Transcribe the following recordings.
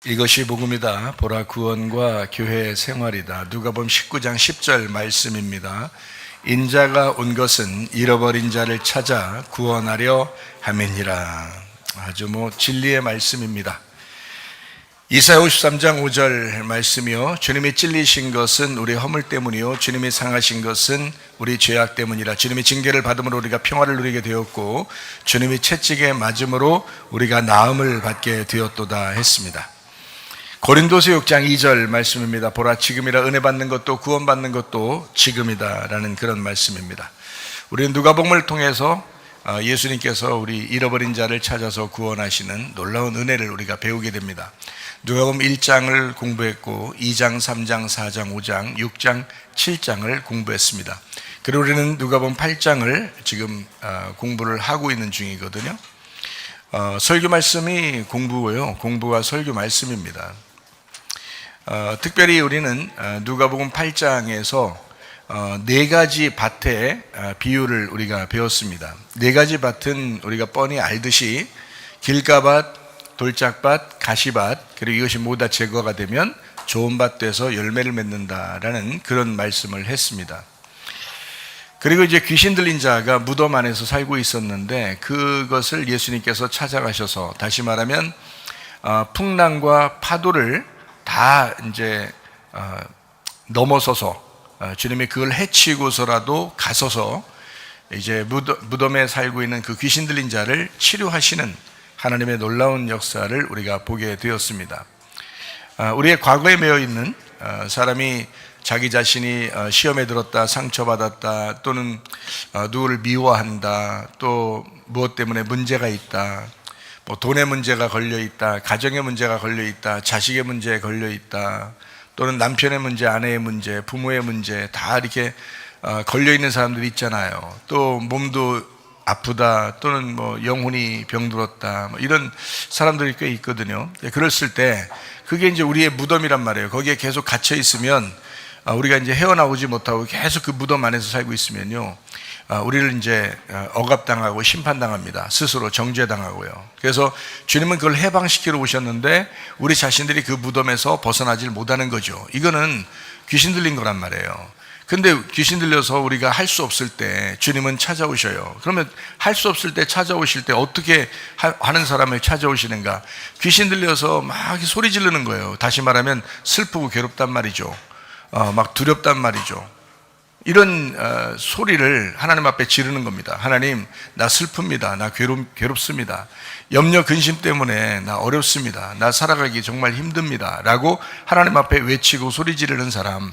이것이 복음이다. 보라 구원과 교회 생활이다. 누가복음 19장 10절 말씀입니다. 인자가 온 것은 잃어버린 자를 찾아 구원하려 함이니라. 아주 진리의 말씀입니다. 이사야 53장 5절 말씀이요, 주님이 찔리신 것은 우리 허물 때문이요 주님이 상하신 것은 우리 죄악 때문이라. 주님이 징계를 받음으로 우리가 평화를 누리게 되었고 주님이 채찍에 맞음으로 우리가 나음을 받게 되었도다 했습니다. 고린도서 6장 2절 말씀입니다. 보라 지금이라 은혜 받는 것도 구원 받는 것도 지금이다 라는 그런 말씀입니다. 우리는 누가복음을 통해서 예수님께서 우리 잃어버린 자를 찾아서 구원하시는 놀라운 은혜를 우리가 배우게 됩니다. 누가복음 1장을 공부했고 2장, 3장, 4장, 5장, 6장, 7장을 공부했습니다. 그리고 우리는 누가복음 8장을 지금 공부를 하고 있는 중이거든요. 설교 말씀이 공부고요, 공부가 설교 말씀입니다. 특별히 우리는 누가복음 8장에서 네 가지 밭의 비유를 우리가 배웠습니다. 네 가지 밭은 우리가 뻔히 알듯이 길가밭, 돌짝밭, 가시밭, 그리고 이것이 모두 다 제거가 되면 좋은 밭 돼서 열매를 맺는다라는 그런 말씀을 했습니다. 그리고 이제 귀신 들린 자가 무덤 안에서 살고 있었는데 그것을 예수님께서 찾아가셔서, 다시 말하면 풍랑과 파도를 다 이제 넘어서서 주님이 그걸 해치고서라도 가서서 이제 무덤에 살고 있는 그 귀신 들린 자를 치료하시는 하나님의 놀라운 역사를 우리가 보게 되었습니다. 우리의 과거에 매여 있는 사람이 자기 자신이 시험에 들었다, 상처받았다, 또는 누구를 미워한다, 또 무엇 때문에 문제가 있다, 돈의 문제가 걸려있다, 가정의 문제가 걸려있다, 자식의 문제에 걸려있다, 또는 남편의 문제, 아내의 문제, 부모의 문제, 다 이렇게 걸려있는 사람들이 있잖아요. 또 몸도 아프다, 또는 영혼이 병들었다, 이런 사람들이 꽤 있거든요. 그랬을 때 그게 이제 우리의 무덤이란 말이에요. 거기에 계속 갇혀 있으면 우리가 이제 헤어나오지 못하고 계속 그 무덤 안에서 살고 있으면요, 우리를 이제 억압당하고 심판당합니다. 스스로 정죄당하고요. 그래서 주님은 그걸 해방시키러 오셨는데 우리 자신들이 그 무덤에서 벗어나질 못하는 거죠. 이거는 귀신 들린 거란 말이에요. 근데 귀신 들려서 우리가 할 수 없을 때 주님은 찾아오셔요. 그러면 할 수 없을 때 찾아오실 때 어떻게 하는 사람을 찾아오시는가? 귀신 들려서 막 소리 지르는 거예요. 다시 말하면 슬프고 괴롭단 말이죠. 막 두렵단 말이죠. 이런 소리를 하나님 앞에 지르는 겁니다. 하나님, 나 슬픕니다. 나 괴롭습니다. 염려 근심 때문에 나 어렵습니다. 나 살아가기 정말 힘듭니다 라고 하나님 앞에 외치고 소리 지르는 사람,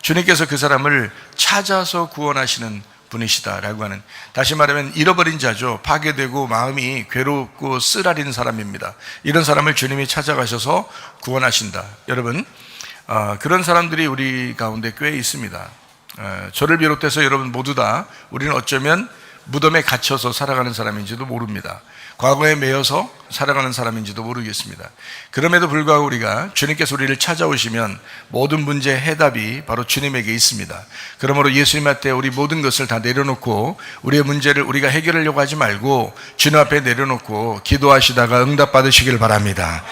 주님께서 그 사람을 찾아서 구원하시는 분이시다라고 하는, 다시 말하면 잃어버린 자죠. 파괴되고 마음이 괴롭고 쓰라린 사람입니다. 이런 사람을 주님이 찾아가셔서 구원하신다. 여러분, 그런 사람들이 우리 가운데 꽤 있습니다. 저를 비롯해서 여러분 모두 다 우리는 어쩌면 무덤에 갇혀서 살아가는 사람인지도 모릅니다. 과거에 매여서 살아가는 사람인지도 모르겠습니다. 그럼에도 불구하고 우리가 주님께서 우리를 찾아오시면 모든 문제의 해답이 바로 주님에게 있습니다. 그러므로 예수님한테 우리 모든 것을 다 내려놓고 우리의 문제를 우리가 해결하려고 하지 말고 주님 앞에 내려놓고 기도하시다가 응답받으시길 바랍니다.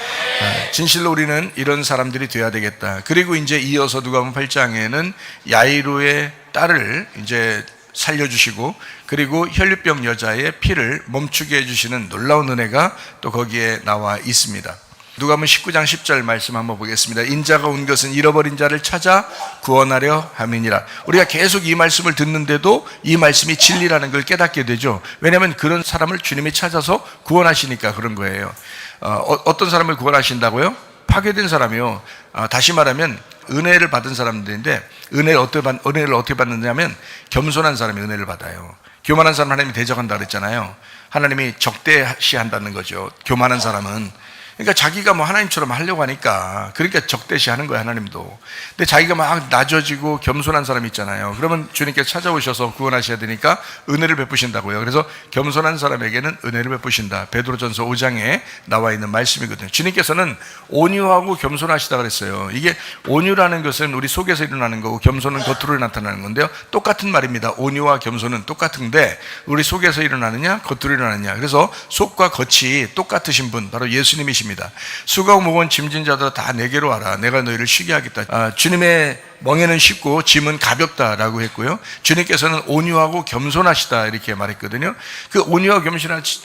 진실로 우리는 이런 사람들이 되어야 되겠다. 그리고 이제 이어서 누가복음 8장에는 야이로의 딸을 이제 살려주시고, 그리고 혈류병 여자의 피를 멈추게 해주시는 놀라운 은혜가 또 거기에 나와 있습니다. 누가복음 19장 10절 말씀 한번 보겠습니다. 인자가 온 것은 잃어버린 자를 찾아 구원하려 함이니라. 우리가 계속 이 말씀을 듣는데도 이 말씀이 진리라는 걸 깨닫게 되죠. 왜냐하면 그런 사람을 주님이 찾아서 구원하시니까 그런 거예요. 어떤 사람을 구원하신다고요? 파괴된 사람이요. 다시 말하면 은혜를 받은 사람들인데, 은혜를 어떻게 받느냐면 겸손한 사람이 은혜를 받아요. 교만한 사람 하나님이 대적한다 그랬잖아요. 하나님이 적대시한다는 거죠. 교만한 사람은. 그러니까 자기가 하나님처럼 하려고 하니까, 그러니까 적대시하는 거예요, 하나님도. 근데 자기가 막 낮아지고 겸손한 사람이 있잖아요. 그러면 주님께서 찾아오셔서 구원하셔야 되니까 은혜를 베푸신다고요. 그래서 겸손한 사람에게는 은혜를 베푸신다. 베드로전서 5장에 나와 있는 말씀이거든요. 주님께서는 온유하고 겸손하시다 그랬어요. 이게 온유라는 것은 우리 속에서 일어나는 거고 겸손은 겉으로 나타나는 건데요, 똑같은 말입니다. 온유와 겸손은 똑같은데 우리 속에서 일어나느냐 겉으로 일어나느냐. 그래서 속과 겉이 똑같으신 분, 바로 예수님이십니다. 것입니다. 수고하고 무거운 짐진 자들아 다 내게로 와라. 내가 너희를 쉬게 하겠다. 주님의 멍에는 쉽고 짐은 가볍다라고 했고요. 주님께서는 온유하고 겸손하시다 이렇게 말했거든요. 그 온유하고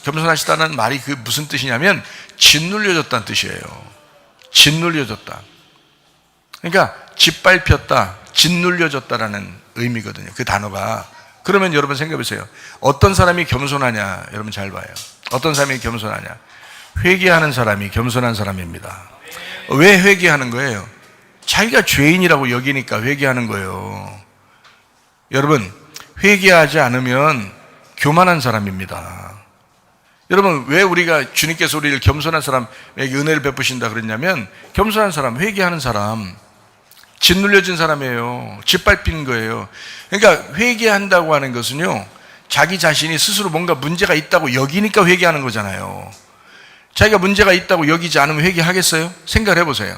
겸손하시다는 말이 그 무슨 뜻이냐면 짓눌려졌다는 뜻이에요. 짓눌려졌다. 그러니까 짓밟혔다, 짓눌려졌다라는 의미거든요. 그 단어가. 그러면 여러분 생각해 보세요. 어떤 사람이 겸손하냐? 여러분 잘 봐요. 어떤 사람이 겸손하냐? 회개하는 사람이 겸손한 사람입니다. 왜 회개하는 거예요? 자기가 죄인이라고 여기니까 회개하는 거예요. 여러분, 회개하지 않으면 교만한 사람입니다. 여러분, 왜 우리가 주님께서 우리를 겸손한 사람에게 은혜를 베푸신다 그랬냐면, 겸손한 사람, 회개하는 사람, 짓눌려진 사람이에요. 짓밟힌 거예요. 그러니까 회개한다고 하는 것은요, 자기 자신이 스스로 뭔가 문제가 있다고 여기니까 회개하는 거잖아요. 자기가 문제가 있다고 여기지 않으면 회개하겠어요? 생각을 해보세요.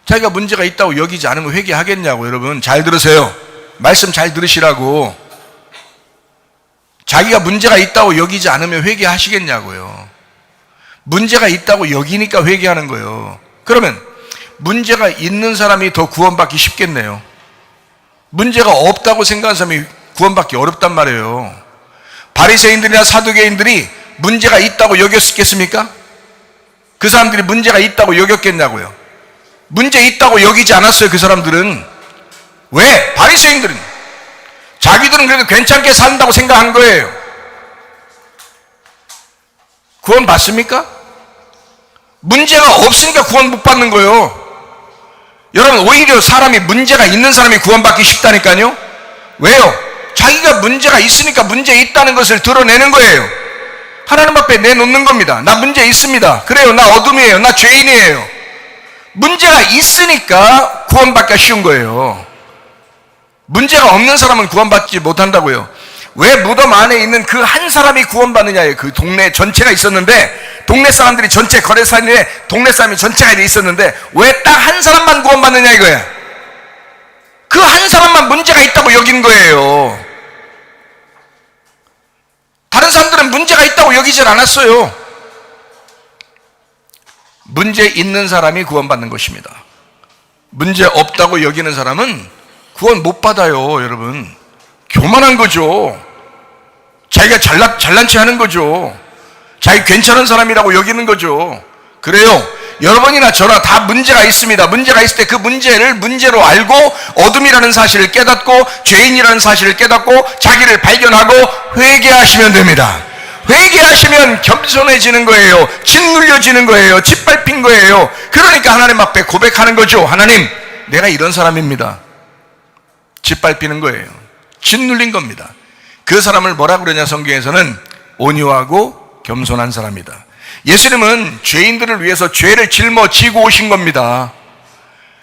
자기가 문제가 있다고 여기지 않으면 회개하겠냐고. 여러분 잘 들으세요. 말씀 잘 들으시라고. 자기가 문제가 있다고 여기지 않으면 회개하시겠냐고요. 문제가 있다고 여기니까 회개하는 거예요. 그러면 문제가 있는 사람이 더 구원받기 쉽겠네요. 문제가 없다고 생각하는 사람이 구원받기 어렵단 말이에요. 바리새인들이나 사두개인들이 문제가 있다고 여겼겠습니까? 그 사람들이 문제가 있다고 여겼겠냐고요. 문제 있다고 여기지 않았어요. 그 사람들은. 왜? 바리새인들은 자기들은 그래도 괜찮게 산다고 생각한 거예요. 구원 받습니까? 문제가 없으니까 구원 못 받는 거예요. 여러분, 오히려 사람이 문제가 있는 사람이 구원받기 쉽다니까요. 왜요? 자기가 문제가 있으니까 문제 있다는 것을 드러내는 거예요. 하나님 앞에 내놓는 겁니다. 나 문제 있습니다. 그래요, 나 어둠이에요. 나 죄인이에요. 문제가 있으니까 구원받기가 쉬운 거예요. 문제가 없는 사람은 구원받지 못한다고요. 왜 무덤 안에 있는 그 한 사람이 구원받느냐예요. 그 동네 전체가 있었는데, 동네 사람들이 전체 거래사에 동네 사람이 전체가 있었는데 왜 딱 한 사람만 구원받느냐 이거야. 그 한 사람만 문제가 있다고 여긴 거예요. 다른 사람들은 문제가 있다고 여기질 않았어요. 문제 있는 사람이 구원받는 것입니다. 문제 없다고 여기는 사람은 구원 못 받아요. 여러분, 교만한 거죠. 자기가 잘난 체 하는 거죠. 자기 괜찮은 사람이라고 여기는 거죠. 그래요, 여러분이나 저나 다 문제가 있습니다. 문제가 있을 때 그 문제를 문제로 알고 어둠이라는 사실을 깨닫고 죄인이라는 사실을 깨닫고 자기를 발견하고 회개하시면 됩니다. 회개하시면 겸손해지는 거예요. 짓눌려지는 거예요. 짓밟힌 거예요. 그러니까 하나님 앞에 고백하는 거죠. 하나님, 내가 이런 사람입니다. 짓밟히는 거예요. 짓눌린 겁니다. 그 사람을 뭐라 그러냐, 성경에서는 온유하고 겸손한 사람이다. 예수님은 죄인들을 위해서 죄를 짊어지고 오신 겁니다.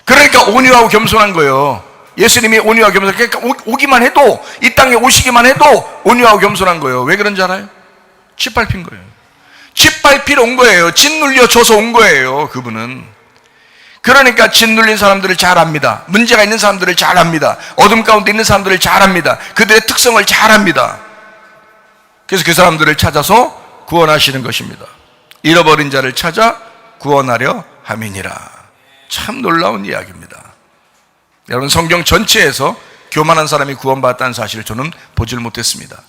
그러니까 온유하고 겸손한 거예요. 예수님이 온유하고 겸손한, 그러니까 오기만 해도, 이 땅에 오시기만 해도 온유하고 겸손한 거예요. 왜 그런지 알아요? 짓밟힌 거예요. 짓밟히러 온 거예요. 짓눌려줘서 온 거예요. 그분은. 그러니까 짓눌린 사람들을 잘 압니다. 문제가 있는 사람들을 잘 압니다. 어둠 가운데 있는 사람들을 잘 압니다. 그들의 특성을 잘 압니다. 그래서 그 사람들을 찾아서 구원하시는 것입니다. 잃어버린 자를 찾아 구원하려 함이니라. 참 놀라운 이야기입니다. 여러분, 성경 전체에서 교만한 사람이 구원받았다는 사실을 저는 보질 못했습니다.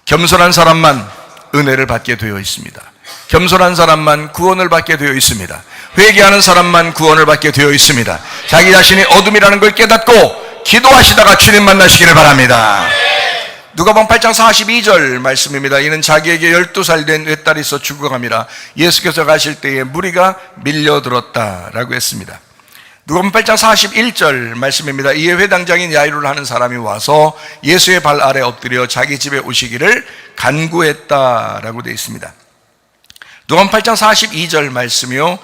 겸손한 사람만 은혜를 받게 되어 있습니다. 겸손한 사람만 구원을 받게 되어 있습니다. 회개하는 사람만 구원을 받게 되어 있습니다. 자기 자신이 어둠이라는 걸 깨닫고 기도하시다가 주님 만나시기를 바랍니다. 누가복음 8장 42절 말씀입니다. 이는 자기에게 12살 된 외딸이 있어 죽어감이라 예수께서 가실 때에 무리가 밀려들었다라고 했습니다. 누가복음 8장 41절 말씀입니다. 이에 회당장인 야이로를 하는 사람이 와서 예수의 발 아래 엎드려 자기 집에 오시기를 간구했다라고 되어 있습니다. 누가복음 8장 42절 말씀이요,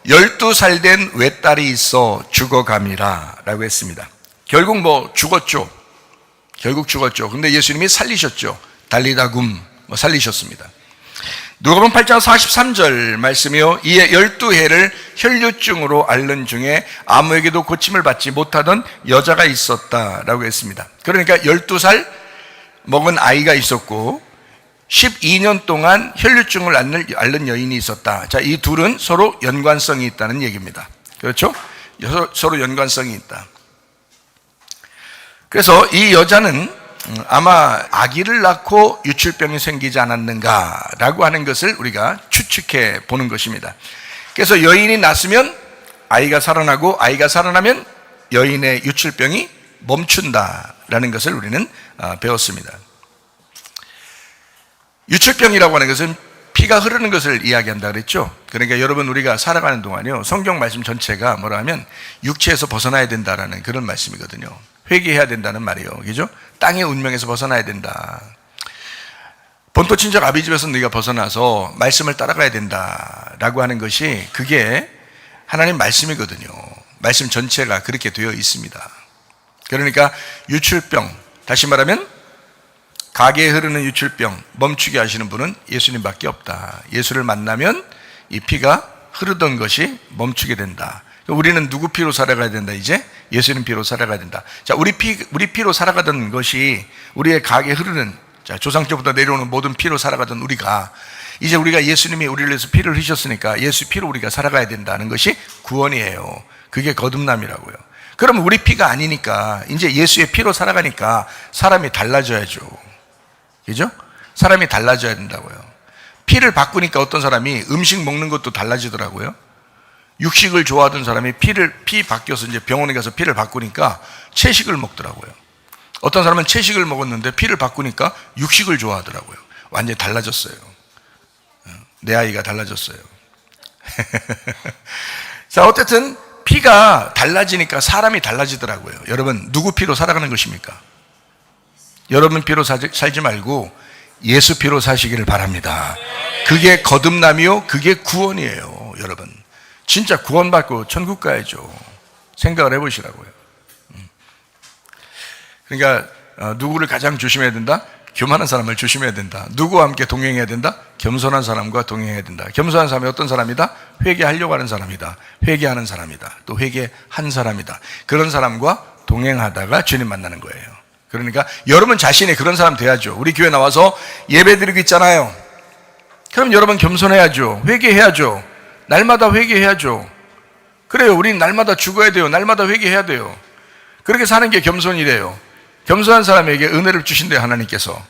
12살 된 외딸이 있어 죽어감이라 라고 했습니다. 결국 죽었죠. 결국 죽었죠. 근데 예수님이 살리셨죠. 달리다굼, 살리셨습니다. 누가복음 8장 43절 말씀이요, 이에 12해를 혈류증으로 앓는 중에 아무에게도 고침을 받지 못하던 여자가 있었다라고 했습니다. 그러니까 12살 먹은 아이가 있었고 12년 동안 혈류증을 앓는 여인이 있었다. 자, 이 둘은 서로 연관성이 있다는 얘기입니다. 그렇죠? 서로 연관성이 있다. 그래서 이 여자는 아마 아기를 낳고 유출병이 생기지 않았는가라고 하는 것을 우리가 추측해 보는 것입니다. 그래서 여인이 낳았으면 아이가 살아나고 아이가 살아나면 여인의 유출병이 멈춘다라는 것을 우리는 배웠습니다. 유출병이라고 하는 것은 피가 흐르는 것을 이야기한다 그랬죠. 그러니까 여러분, 우리가 살아가는 동안요, 성경 말씀 전체가 뭐라 하면 육체에서 벗어나야 된다라는 그런 말씀이거든요. 회개해야 된다는 말이에요. 그죠? 땅의 운명에서 벗어나야 된다. 본토 친척 아비 집에서 네가 벗어나서 말씀을 따라가야 된다라고 하는 것이, 그게 하나님 말씀이거든요. 말씀 전체가 그렇게 되어 있습니다. 그러니까 유출병, 다시 말하면 가게에 흐르는 유출병 멈추게 하시는 분은 예수님밖에 없다. 예수를 만나면 이 피가 흐르던 것이 멈추게 된다. 우리는 누구 피로 살아가야 된다? 이제 예수님 피로 살아가야 된다. 자, 우리 피로 살아가던 것이, 우리의 가게에 흐르는, 자, 조상 때부터 내려오는 모든 피로 살아가던 우리가, 이제 우리가 예수님이 우리를 위해서 피를 흘리셨으니까 예수 피로 우리가 살아가야 된다는 것이 구원이에요. 그게 거듭남이라고요. 그러면 우리 피가 아니니까 이제 예수의 피로 살아가니까 사람이 달라져야죠. 그죠? 사람이 달라져야 된다고요. 피를 바꾸니까 어떤 사람이 음식 먹는 것도 달라지더라고요. 육식을 좋아하던 사람이 피 바뀌어서 이제 병원에 가서 피를 바꾸니까 채식을 먹더라고요. 어떤 사람은 채식을 먹었는데 피를 바꾸니까 육식을 좋아하더라고요. 완전히 달라졌어요. 내 아이가 달라졌어요. 자, 어쨌든 피가 달라지니까 사람이 달라지더라고요. 여러분, 누구 피로 살아가는 것입니까? 여러분 피로 살지 말고 예수 피로 사시기를 바랍니다. 그게 거듭남이요, 그게 구원이에요. 여러분, 진짜 구원받고 천국 가야죠. 생각을 해보시라고요. 그러니까 누구를 가장 조심해야 된다? 교만한 사람을 조심해야 된다. 누구와 함께 동행해야 된다? 겸손한 사람과 동행해야 된다. 겸손한 사람이 어떤 사람이다? 회개하려고 하는 사람이다. 회개하는 사람이다. 또 회개한 사람이다. 그런 사람과 동행하다가 주님 만나는 거예요. 그러니까 여러분 자신이 그런 사람 돼야죠. 우리 교회 나와서 예배 드리고 있잖아요. 그럼 여러분 겸손해야죠. 회개해야죠. 날마다 회개해야죠. 그래요. 우린 날마다 죽어야 돼요. 날마다 회개해야 돼요. 그렇게 사는 게 겸손이래요. 겸손한 사람에게 은혜를 주신대요, 하나님께서.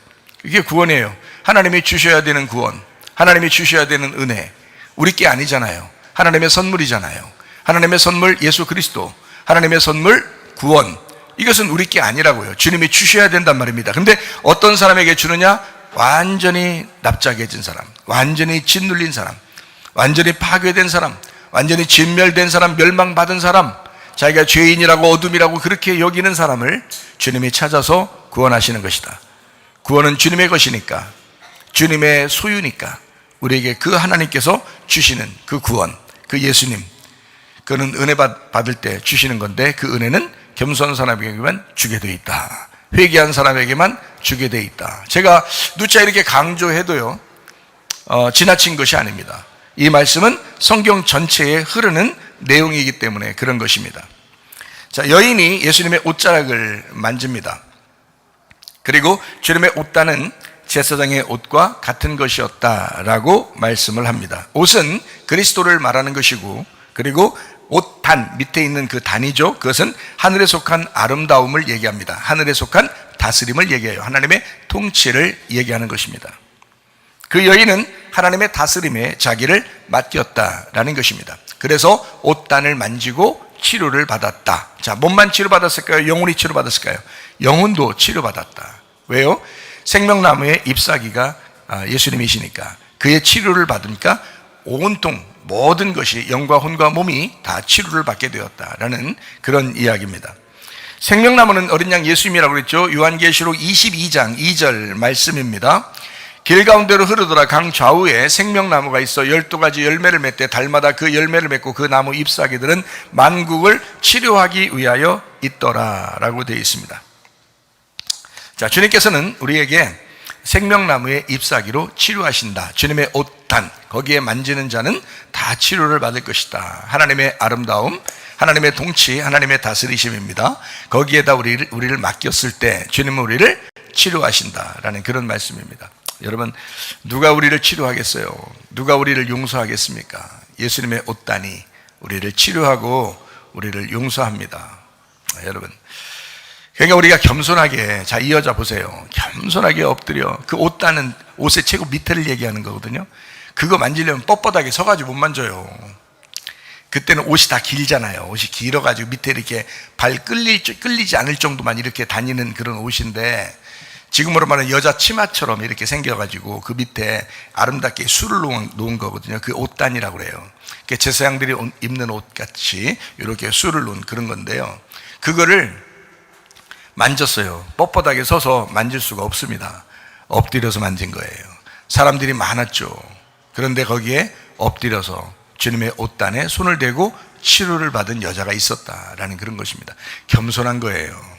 이게 구원이에요. 하나님이 주셔야 되는 구원, 하나님이 주셔야 되는 은혜, 우리 게 아니잖아요. 하나님의 선물이잖아요. 하나님의 선물 예수 그리스도, 하나님의 선물 구원, 이것은 우리 게 아니라고요. 주님이 주셔야 된단 말입니다. 근데 어떤 사람에게 주느냐? 완전히 납작해진 사람, 완전히 짓눌린 사람, 완전히 파괴된 사람, 완전히 진멸된 사람, 멸망받은 사람, 자기가 죄인이라고 어둠이라고 그렇게 여기는 사람을 주님이 찾아서 구원하시는 것이다. 구원은 주님의 것이니까, 주님의 소유니까 우리에게 그 하나님께서 주시는 그 구원, 그 예수님, 그는 은혜 받을 때 주시는 건데, 그 은혜는 겸손한 사람에게만 주게 돼 있다. 회개한 사람에게만 주게 돼 있다. 제가 누차 이렇게 강조해도요, 지나친 것이 아닙니다. 이 말씀은 성경 전체에 흐르는 내용이기 때문에 그런 것입니다. 자, 여인이 예수님의 옷자락을 만집니다. 그리고 주님의 옷단은 제사장의 옷과 같은 것이었다라고 말씀을 합니다. 옷은 그리스도를 말하는 것이고, 그리고 옷단 밑에 있는 그 단이죠. 그것은 하늘에 속한 아름다움을 얘기합니다. 하늘에 속한 다스림을 얘기해요. 하나님의 통치를 얘기하는 것입니다. 그 여인은 하나님의 다스림에 자기를 맡겼다라는 것입니다. 그래서 옷단을 만지고 치료를 받았다. 자, 몸만 치료받았을까요? 영혼이 치료받았을까요? 영혼도 치료받았다. 왜요? 생명나무의 잎사귀가 예수님이시니까, 그의 치료를 받으니까 온통 모든 것이, 영과 혼과 몸이 다 치료를 받게 되었다라는 그런 이야기입니다. 생명나무는 어린 양 예수님이라고 그랬죠. 요한계시록 22장 2절 말씀입니다. 길 가운데로 흐르더라. 강 좌우에 생명나무가 있어 12가지 열매를 맺되 달마다 그 열매를 맺고 그 나무 잎사귀들은 만국을 치료하기 위하여 있더라 라고 되어 있습니다. 자, 주님께서는 우리에게 생명나무의 잎사귀로 치료하신다. 주님의 옷단, 거기에 만지는 자는 다 치료를 받을 것이다. 하나님의 아름다움, 하나님의 통치, 하나님의 다스리심입니다. 거기에다 우리를 맡겼을 때 주님은 우리를 치료하신다라는 그런 말씀입니다. 여러분, 누가 우리를 치료하겠어요? 누가 우리를 용서하겠습니까? 예수님의 옷단이 우리를 치료하고 우리를 용서합니다. 여러분, 그러니까 우리가 겸손하게, 자, 이 여자 보세요. 겸손하게 엎드려. 그 옷단은 옷의 최고 밑에를 얘기하는 거거든요. 그거 만지려면 뻣뻣하게 서가지고 못 만져요. 그때는 옷이 다 길잖아요. 옷이 길어가지고 밑에 이렇게 발 끌리지 않을 정도만 이렇게 다니는 그런 옷인데, 지금으로 말하면 여자 치마처럼 이렇게 생겨가지고 그 밑에 아름답게 술을 놓은 거거든요. 그 옷단이라고 그래요. 제사장들이 입는 옷같이 이렇게 술을 놓은 그런 건데요. 그거를 만졌어요. 뻣뻣하게 서서 만질 수가 없습니다. 엎드려서 만진 거예요. 사람들이 많았죠. 그런데 거기에 엎드려서 주님의 옷단에 손을 대고 치료를 받은 여자가 있었다라는 그런 것입니다. 겸손한 거예요.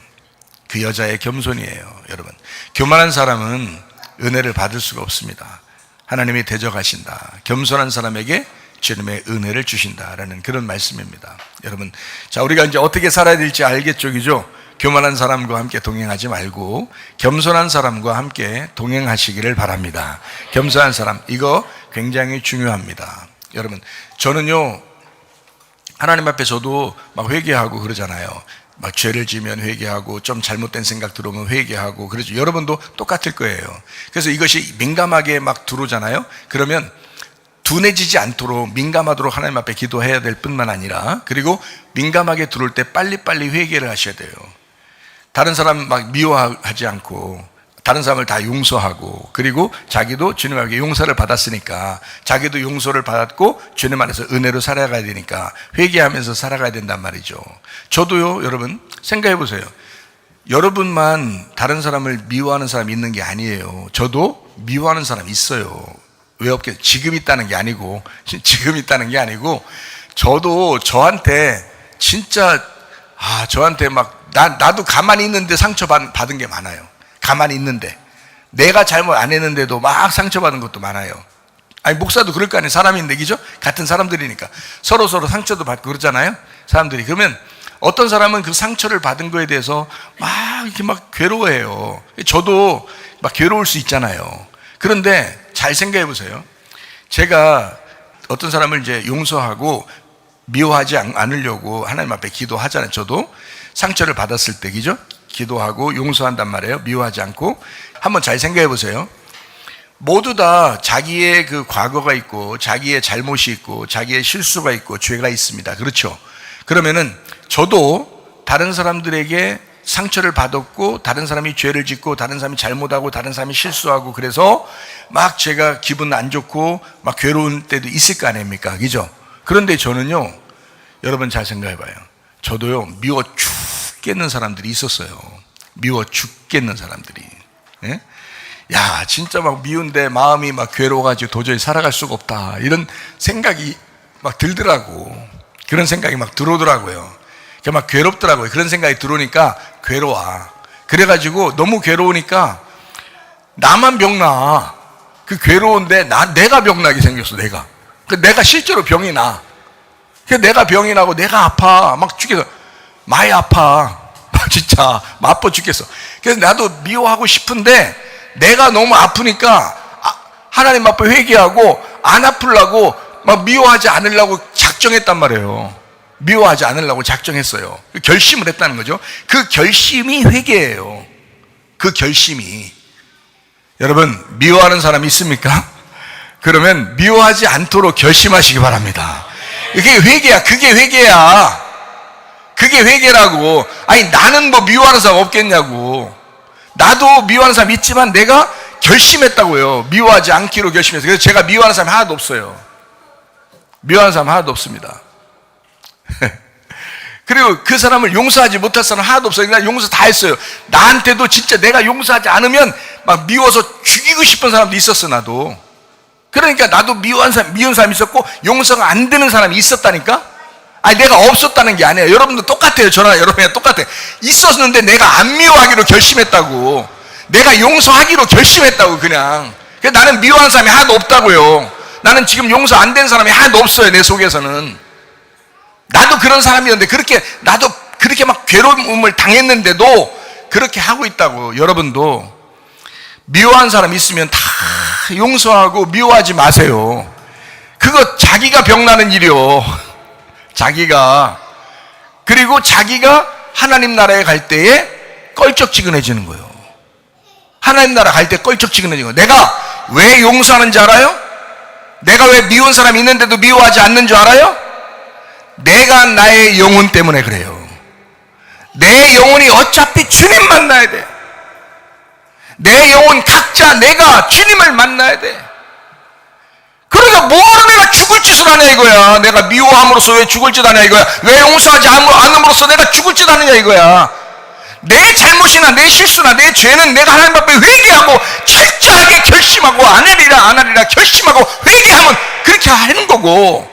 그 여자의 겸손이에요. 여러분, 교만한 사람은 은혜를 받을 수가 없습니다. 하나님이 대적하신다. 겸손한 사람에게 주님의 은혜를 주신다라는 그런 말씀입니다. 여러분, 자, 우리가 이제 어떻게 살아야 될지 알겠죠, 그죠? 교만한 사람과 함께 동행하지 말고 겸손한 사람과 함께 동행하시기를 바랍니다. 겸손한 사람, 이거 굉장히 중요합니다. 여러분, 저는요, 하나님 앞에 저도 막 회개하고 그러잖아요. 막 죄를 지면 회개하고, 좀 잘못된 생각 들어오면 회개하고, 그렇죠. 여러분도 똑같을 거예요. 그래서 이것이 민감하게 막 들어오잖아요. 그러면 둔해지지 않도록 민감하도록 하나님 앞에 기도해야 될 뿐만 아니라, 그리고 민감하게 들어올 때 빨리빨리 회개를 하셔야 돼요. 다른 사람 막 미워하지 않고, 다른 사람을 다 용서하고, 그리고 자기도 주님 앞에 용서를 받았으니까 자기도 용서를 받았고 주님 안에서 은혜로 살아가야 되니까 회개하면서 살아가야 된단 말이죠. 저도요, 여러분 생각해 보세요. 여러분만 다른 사람을 미워하는 사람이 있는 게 아니에요. 저도 미워하는 사람이 있어요. 왜 없겠어요? 지금 있다는 게 아니고, 저도 저한테 진짜 저한테 막 나도 가만히 있는데 상처받은 게 많아요. 가만히 있는데 내가 잘못 안 했는데도 막 상처받은 것도 많아요. 아니, 목사도 그럴 거 아니에요. 사람인데, 그죠? 같은 사람들이니까 서로 상처도 받고 그러잖아요, 사람들이. 그러면 어떤 사람은 그 상처를 받은 거에 대해서 막 이렇게 막 괴로워해요. 저도 막 괴로울 수 있잖아요. 그런데 잘 생각해 보세요. 제가 어떤 사람을 이제 용서하고 미워하지 않으려고 하나님 앞에 기도하잖아요. 저도 상처를 받았을 때, 그죠? 기도하고 용서한단 말이에요. 미워하지 않고. 한번 잘 생각해 보세요. 모두 다 자기의 그 과거가 있고, 자기의 잘못이 있고, 자기의 실수가 있고, 죄가 있습니다. 그렇죠? 그러면은 저도 다른 사람들에게 상처를 받았고, 다른 사람이 죄를 짓고, 다른 사람이 잘못하고, 다른 사람이 실수하고, 그래서 막 제가 기분 안 좋고 막 괴로운 때도 있을 거 아닙니까? 그죠? 그런데 저는요, 여러분 잘 생각해 봐요. 저도요, 미워 죽겠는 사람들이 있었어요. 미워 죽겠는 사람들이. 예? 야, 진짜 막 미운데 마음이 막 괴로워가지고 도저히 살아갈 수가 없다, 이런 생각이 막 들더라고. 그런 생각이 막 들어오더라고요. 막 괴롭더라고요. 그런 생각이 들어오니까 괴로워. 그래가지고 너무 괴로우니까 나만 병나. 그 괴로운데 내가 병나게 생겼어. 내가 실제로 병이 나. 내가 병이 나고 내가 아파. 막 죽겠어. 많이 아파. 막 진짜 아파 죽겠어. 그래서 나도 미워하고 싶은데 내가 너무 아프니까 하나님 앞에 회개하고 안 아프려고 막 미워하지 않으려고 작정했단 말이에요. 미워하지 않으려고 작정했어요. 결심을 했다는 거죠. 그 결심이 회개예요. 그 결심이. 여러분, 미워하는 사람이 있습니까? 그러면 미워하지 않도록 결심하시기 바랍니다. 이게 회개야. 그게 회개야. 그게 회개라고. 아니, 나는 뭐 미워하는 사람 없겠냐고. 나도 미워하는 사람 있지만 내가 결심했다고요. 미워하지 않기로 결심했어요. 그래서 제가 미워하는 사람이 하나도 없어요. 미워하는 사람 하나도 없습니다. 그리고 그 사람을 용서하지 못할 사람 하나도 없어요. 나 용서 다 했어요. 나한테도 진짜 내가 용서하지 않으면 막 미워서 죽이고 싶은 사람도 있었어, 나도. 그러니까 나도 미운 사람이 있었고 용서가 안 되는 사람이 있었다니까. 아니, 내가 없었다는 게 아니에요. 여러분도 똑같아요. 저랑 여러분이랑 똑같아요. 있었는데 내가 안 미워하기로 결심했다고. 내가 용서하기로 결심했다고. 그냥. 그래서 나는 미워하는 사람이 하나도 없다고요. 나는 지금 용서 안 된 사람이 하나도 없어요, 내 속에서는. 나도 그런 사람이었는데, 나도 그렇게 막 괴로움을 당했는데도 그렇게 하고 있다고. 여러분도 미워한 사람 있으면 다 용서하고 미워하지 마세요. 그거 자기가 병나는 일이요. 자기가. 그리고 자기가 하나님 나라에 갈 때에 껄쩍지근해지는 거예요. 하나님 나라 갈 때 껄쩍지근해지는 거예요. 내가 왜 용서하는지 알아요? 내가 왜 미운 사람이 있는데도 미워하지 않는 줄 알아요? 내가 나의 영혼 때문에 그래요. 내 영혼이 어차피 주님 만나야 돼. 내 영혼 각자 내가 주님을 만나야 돼. 그러니까 뭐하러 내가 죽을 짓을 하냐 이거야. 내가 미워함으로써 왜 죽을 짓 하냐 이거야. 왜 용서하지 않음으로써 내가 죽을 짓 하느냐 이거야. 내 잘못이나 내 실수나 내 죄는 내가 하나님 앞에 회개하고 철저하게 결심하고 안 하리라 결심하고 회개하면 그렇게 하는 거고,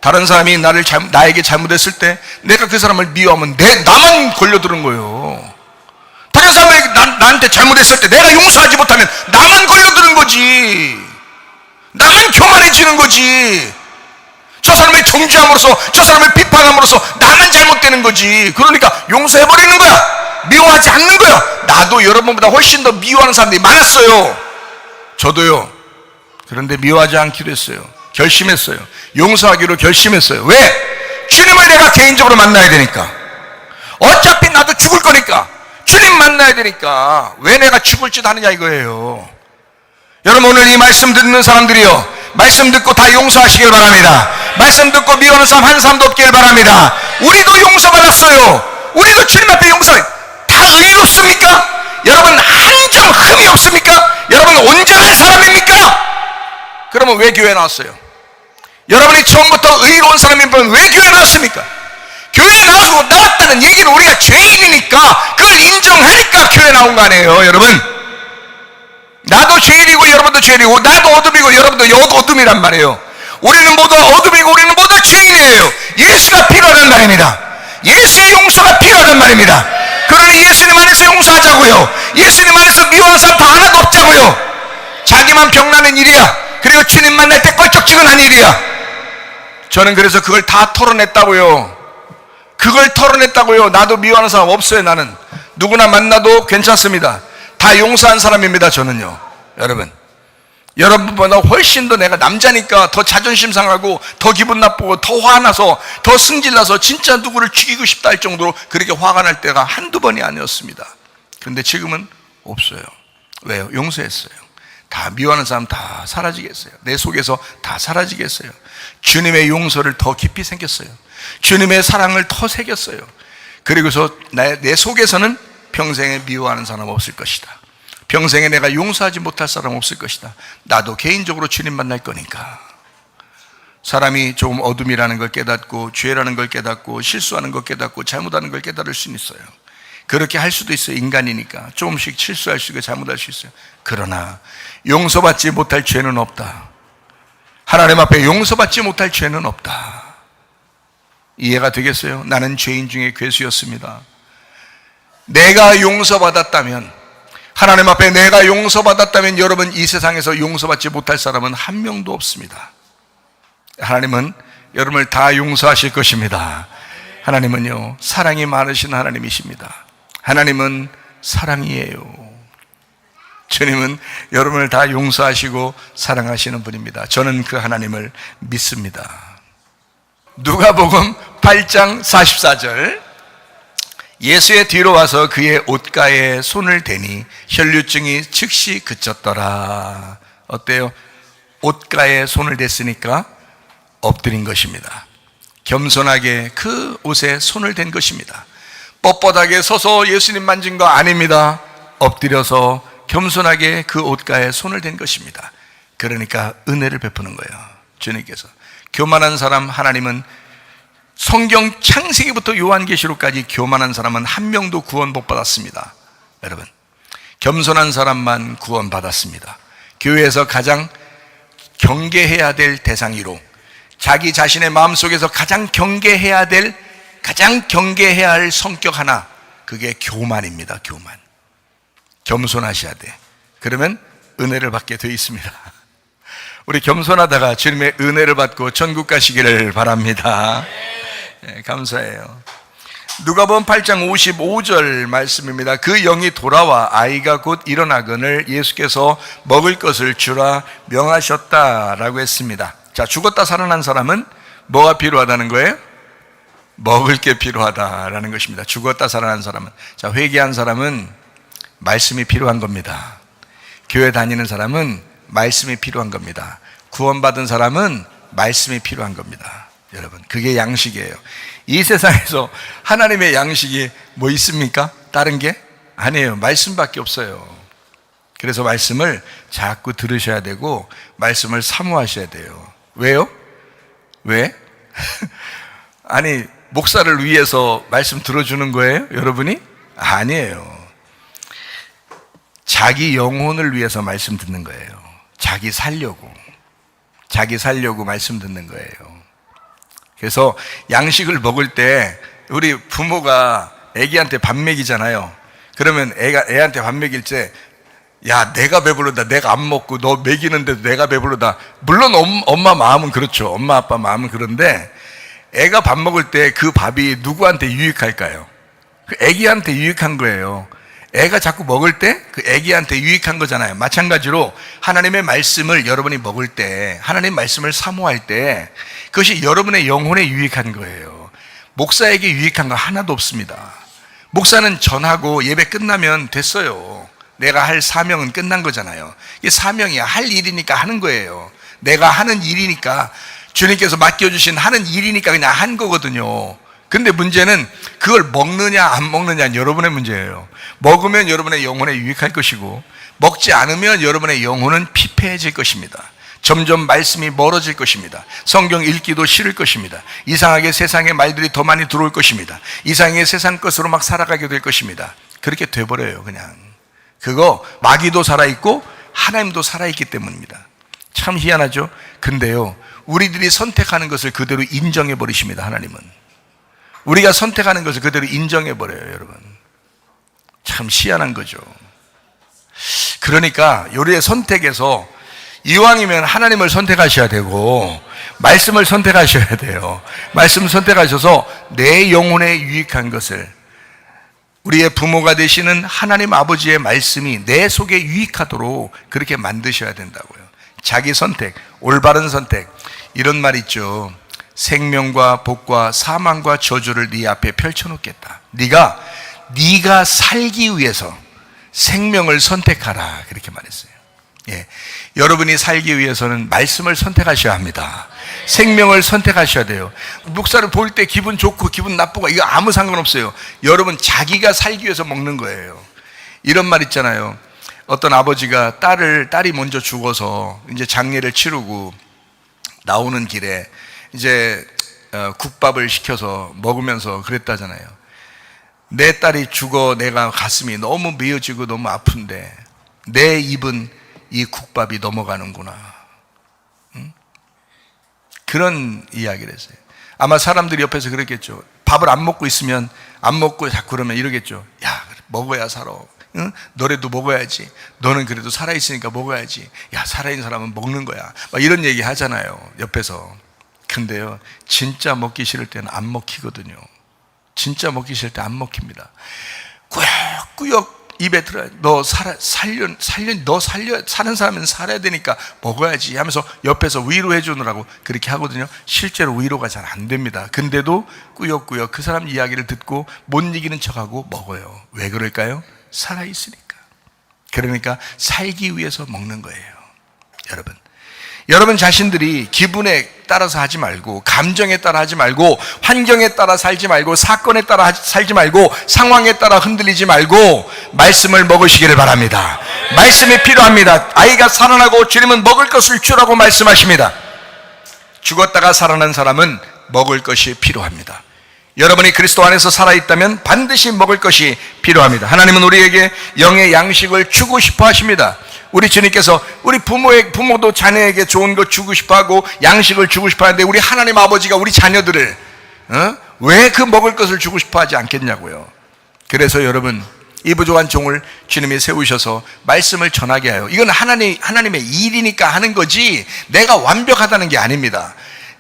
다른 사람이 나에게 잘못했을 때 내가 그 사람을 미워하면 나만 걸려드는 거예요. 다른 사람이 나한테 잘못했을 때 내가 용서하지 못하면 나만 걸려드는 거지. 나만 교만해지는 거지. 저 사람을 정죄함으로써, 저 사람을 비판함으로써 나만 잘못되는 거지. 그러니까 용서해버리는 거야. 미워하지 않는 거야. 나도 여러분보다 훨씬 더 미워하는 사람들이 많았어요. 저도요. 그런데 미워하지 않기로 했어요. 결심했어요. 용서하기로 결심했어요. 왜? 주님을 내가 개인적으로 만나야 되니까. 어차피 나도 죽을 거니까. 주님 만나야 되니까. 왜 내가 죽을 짓 하느냐 이거예요. 여러분, 오늘 이 말씀 듣는 사람들이요, 말씀 듣고 다 용서하시길 바랍니다. 말씀 듣고 미워하는 사람 한 사람도 없길 바랍니다. 우리도 용서받았어요. 우리도 주님 앞에 다 의롭습니까? 여러분, 한 점 흠이 없습니까? 여러분, 온전한 사람입니까? 그러면 왜 교회 나왔어요? 여러분이 처음부터 의로운 사람이면 왜 교회 나왔습니까? 교회 나왔다는 얘기는 우리가 죄인이니까 그걸 인정하니까 교회 나온 거 아니에요, 여러분. 나도 죄인이고 여러분도 죄인이고, 나도 어둠이고 여러분도 어둠이란 말이에요. 우리는 모두 어둠이고 우리는 모두 죄인이에요. 예수가 필요하단 말입니다. 예수의 용서가 필요하단 말입니다. 그러니 예수님 안에서 용서하자고요. 예수님 안에서 미워하는 사람 다 하나도 없자고요. 자기만 병나는 일이야. 그리고 주님 만날 때 껄쩍지근한 일이야. 저는 그래서 그걸 다 털어냈다고요. 그걸 털어냈다고요. 나도 미워하는 사람 없어요. 나는 누구나 만나도 괜찮습니다. 다 용서한 사람입니다. 저는요. 여러분보다 훨씬 더 내가 남자니까 더 자존심 상하고 더 기분 나쁘고 더 화나서 더 승질나서 진짜 누구를 죽이고 싶다 할 정도로 그렇게 화가 날 때가 한두 번이 아니었습니다. 그런데 지금은 없어요. 왜요? 용서했어요. 다 미워하는 사람 다 사라지겠어요. 내 속에서 다 사라지겠어요. 주님의 용서를 더 깊이 생겼어요. 주님의 사랑을 더 새겼어요. 그리고서 내 속에서는 평생에 미워하는 사람 없을 것이다. 평생에 내가 용서하지 못할 사람 없을 것이다. 나도 개인적으로 주님 만날 거니까. 사람이 조금 어둠이라는 걸 깨닫고 죄라는 걸 깨닫고 실수하는 걸 깨닫고 잘못하는 걸 깨달을 수는 있어요. 그렇게 할 수도 있어요. 인간이니까 조금씩 실수할 수 있고 잘못할 수 있어요. 그러나 용서받지 못할 죄는 없다. 하나님 앞에 용서받지 못할 죄는 없다. 이해가 되겠어요? 나는 죄인 중에 괴수였습니다. 내가 용서받았다면, 하나님 앞에 내가 용서받았다면 여러분, 이 세상에서 용서받지 못할 사람은 한 명도 없습니다. 하나님은 여러분을 다 용서하실 것입니다. 하나님은요, 사랑이 많으신 하나님이십니다. 하나님은 사랑이에요. 주님은 여러분을 다 용서하시고 사랑하시는 분입니다. 저는 그 하나님을 믿습니다. 누가복음 8장 44절, 예수의 뒤로 와서 그의 옷가에 손을 대니 혈류증이 즉시 그쳤더라. 어때요? 옷가에 손을 댔으니까 엎드린 것입니다. 겸손하게 그 옷에 손을 댄 것입니다. 뻣뻣하게 서서 예수님 만진 거 아닙니다. 엎드려서 겸손하게 그 옷가에 손을 댄 것입니다. 그러니까 은혜를 베푸는 거예요. 주님께서. 교만한 사람, 하나님은 성경 창세기부터 요한계시록까지 교만한 사람은 한 명도 구원 못 받았습니다. 여러분, 겸손한 사람만 구원 받았습니다. 교회에서 가장 경계해야 될 대상이로, 자기 자신의 마음속에서 가장 경계해야 할 성격 하나, 그게 교만입니다. 교만. 겸손하셔야 돼. 그러면 은혜를 받게 되어 있습니다. 우리 겸손하다가 주님의 은혜를 받고 천국 가시기를 바랍니다. 네, 감사해요. 누가복음 8장 55절 말씀입니다. 그 영이 돌아와 아이가 곧 일어나거늘 예수께서 먹을 것을 주라 명하셨다라고 했습니다. 자, 죽었다 살아난 사람은 뭐가 필요하다는 거예요? 먹을 게 필요하다라는 것입니다. 죽었다 살아난 사람은, 자, 회개한 사람은 말씀이 필요한 겁니다. 교회 다니는 사람은 말씀이 필요한 겁니다. 구원받은 사람은 말씀이 필요한 겁니다. 여러분, 그게 양식이에요. 이 세상에서 하나님의 양식이 뭐 있습니까? 다른 게? 아니에요. 말씀밖에 없어요. 그래서 말씀을 자꾸 들으셔야 되고 말씀을 사모하셔야 돼요. 왜요? 왜? 아니, 목사를 위해서 말씀 들어주는 거예요? 여러분이? 아니에요. 자기 영혼을 위해서 말씀 듣는 거예요. 자기 살려고 말씀 듣는 거예요. 그래서 양식을 먹을 때 우리 부모가 애기한테 밥 먹이잖아요. 그러면 애한테 밥 먹일 때, 야, 내가 배부르다, 내가 안 먹고 너 먹이는데도 내가 배부르다. 물론 엄마 마음은 그렇죠. 엄마 아빠 마음은 그런데 애가 밥 먹을 때 그 밥이 누구한테 유익할까요? 그 애기한테 유익한 거예요. 애가 자꾸 먹을 때 그 애기한테 유익한 거잖아요. 마찬가지로 하나님의 말씀을 여러분이 먹을 때, 하나님의 말씀을 사모할 때 그것이 여러분의 영혼에 유익한 거예요. 목사에게 유익한 거 하나도 없습니다. 목사는 전하고 예배 끝나면 됐어요. 내가 할 사명은 끝난 거잖아요. 이게 사명이야. 할 일이니까 하는 거예요. 내가 하는 일이니까, 주님께서 맡겨주신 하는 일이니까 그냥 한 거거든요. 근데 문제는 그걸 먹느냐 안 먹느냐는 여러분의 문제예요. 먹으면 여러분의 영혼에 유익할 것이고, 먹지 않으면 여러분의 영혼은 피폐해질 것입니다. 점점 말씀이 멀어질 것입니다. 성경 읽기도 싫을 것입니다. 이상하게 세상의 말들이 더 많이 들어올 것입니다. 이상하게 세상 것으로 막 살아가게 될 것입니다. 그렇게 돼버려요. 그냥 그거 마귀도 살아있고 하나님도 살아있기 때문입니다. 참 희한하죠. 근데요, 우리들이 선택하는 것을 그대로 인정해 버리십니다. 하나님은 우리가 선택하는 것을 그대로 인정해 버려요. 여러분, 참 희한한 거죠. 그러니까 우리의 선택에서 이왕이면 하나님을 선택하셔야 되고 말씀을 선택하셔야 돼요. 말씀을 선택하셔서 내 영혼에 유익한 것을, 우리의 부모가 되시는 하나님 아버지의 말씀이 내 속에 유익하도록 그렇게 만드셔야 된다고요. 자기 선택, 올바른 선택. 이런 말 있죠. 생명과 복과 사망과 저주를 네 앞에 펼쳐놓겠다. 네가 살기 위해서 생명을 선택하라, 그렇게 말했어요. 예, 여러분이 살기 위해서는 말씀을 선택하셔야 합니다. 생명을 선택하셔야 돼요. 목사를 볼 때 기분 좋고 기분 나쁘고 이거 아무 상관없어요. 여러분, 자기가 살기 위해서 먹는 거예요. 이런 말 있잖아요. 어떤 아버지가 딸이 먼저 죽어서 이제 장례를 치르고 나오는 길에 이제 국밥을 시켜서 먹으면서 그랬다잖아요. 내 딸이 죽어 내가 가슴이 너무 미어지고 너무 아픈데 내 입은 이 국밥이 넘어가는구나. 응? 그런 이야기를 했어요. 아마 사람들이 옆에서 그랬겠죠. 밥을 안 먹고 있으면, 안 먹고 자꾸 그러면 이러겠죠. 야, 먹어야 살아. 응? 너라도 먹어야지. 너는 그래도 살아있으니까 먹어야지. 야, 살아있는 사람은 먹는 거야. 막 이런 얘기 하잖아요, 옆에서. 근데요, 진짜 먹기 싫을 때는 안 먹히거든요. 진짜 먹기 싫을 때 안 먹힙니다. 꾸역꾸역 입에 들어야, 사는 사람은 살아야 되니까 먹어야지 하면서 옆에서 위로해 주느라고 그렇게 하거든요. 실제로 위로가 잘 안 됩니다. 근데도 꾸역꾸역 그 사람 이야기를 듣고 못 이기는 척하고 먹어요. 왜 그럴까요? 살아있으니까. 그러니까 살기 위해서 먹는 거예요. 여러분 자신들이 기분에 따라서 하지 말고, 감정에 따라 하지 말고, 환경에 따라 살지 말고, 사건에 따라 살지 말고, 상황에 따라 흔들리지 말고 말씀을 먹으시기를 바랍니다. 말씀이 필요합니다. 아이가 살아나고 주님은 먹을 것을 주라고 말씀하십니다. 죽었다가 살아난 사람은 먹을 것이 필요합니다. 여러분이 그리스도 안에서 살아있다면 반드시 먹을 것이 필요합니다. 하나님은 우리에게 영의 양식을 주고 싶어 하십니다. 우리 주님께서 우리 부모도 자녀에게 좋은 거 주고 싶어 하고 양식을 주고 싶어 하는데, 우리 하나님 아버지가 우리 자녀들을 왜 그 먹을 것을 주고 싶어 하지 않겠냐고요. 그래서 여러분, 이 부족한 종을 주님이 세우셔서 말씀을 전하게 하여, 이건 하나님의 일이니까 하는 거지 내가 완벽하다는 게 아닙니다.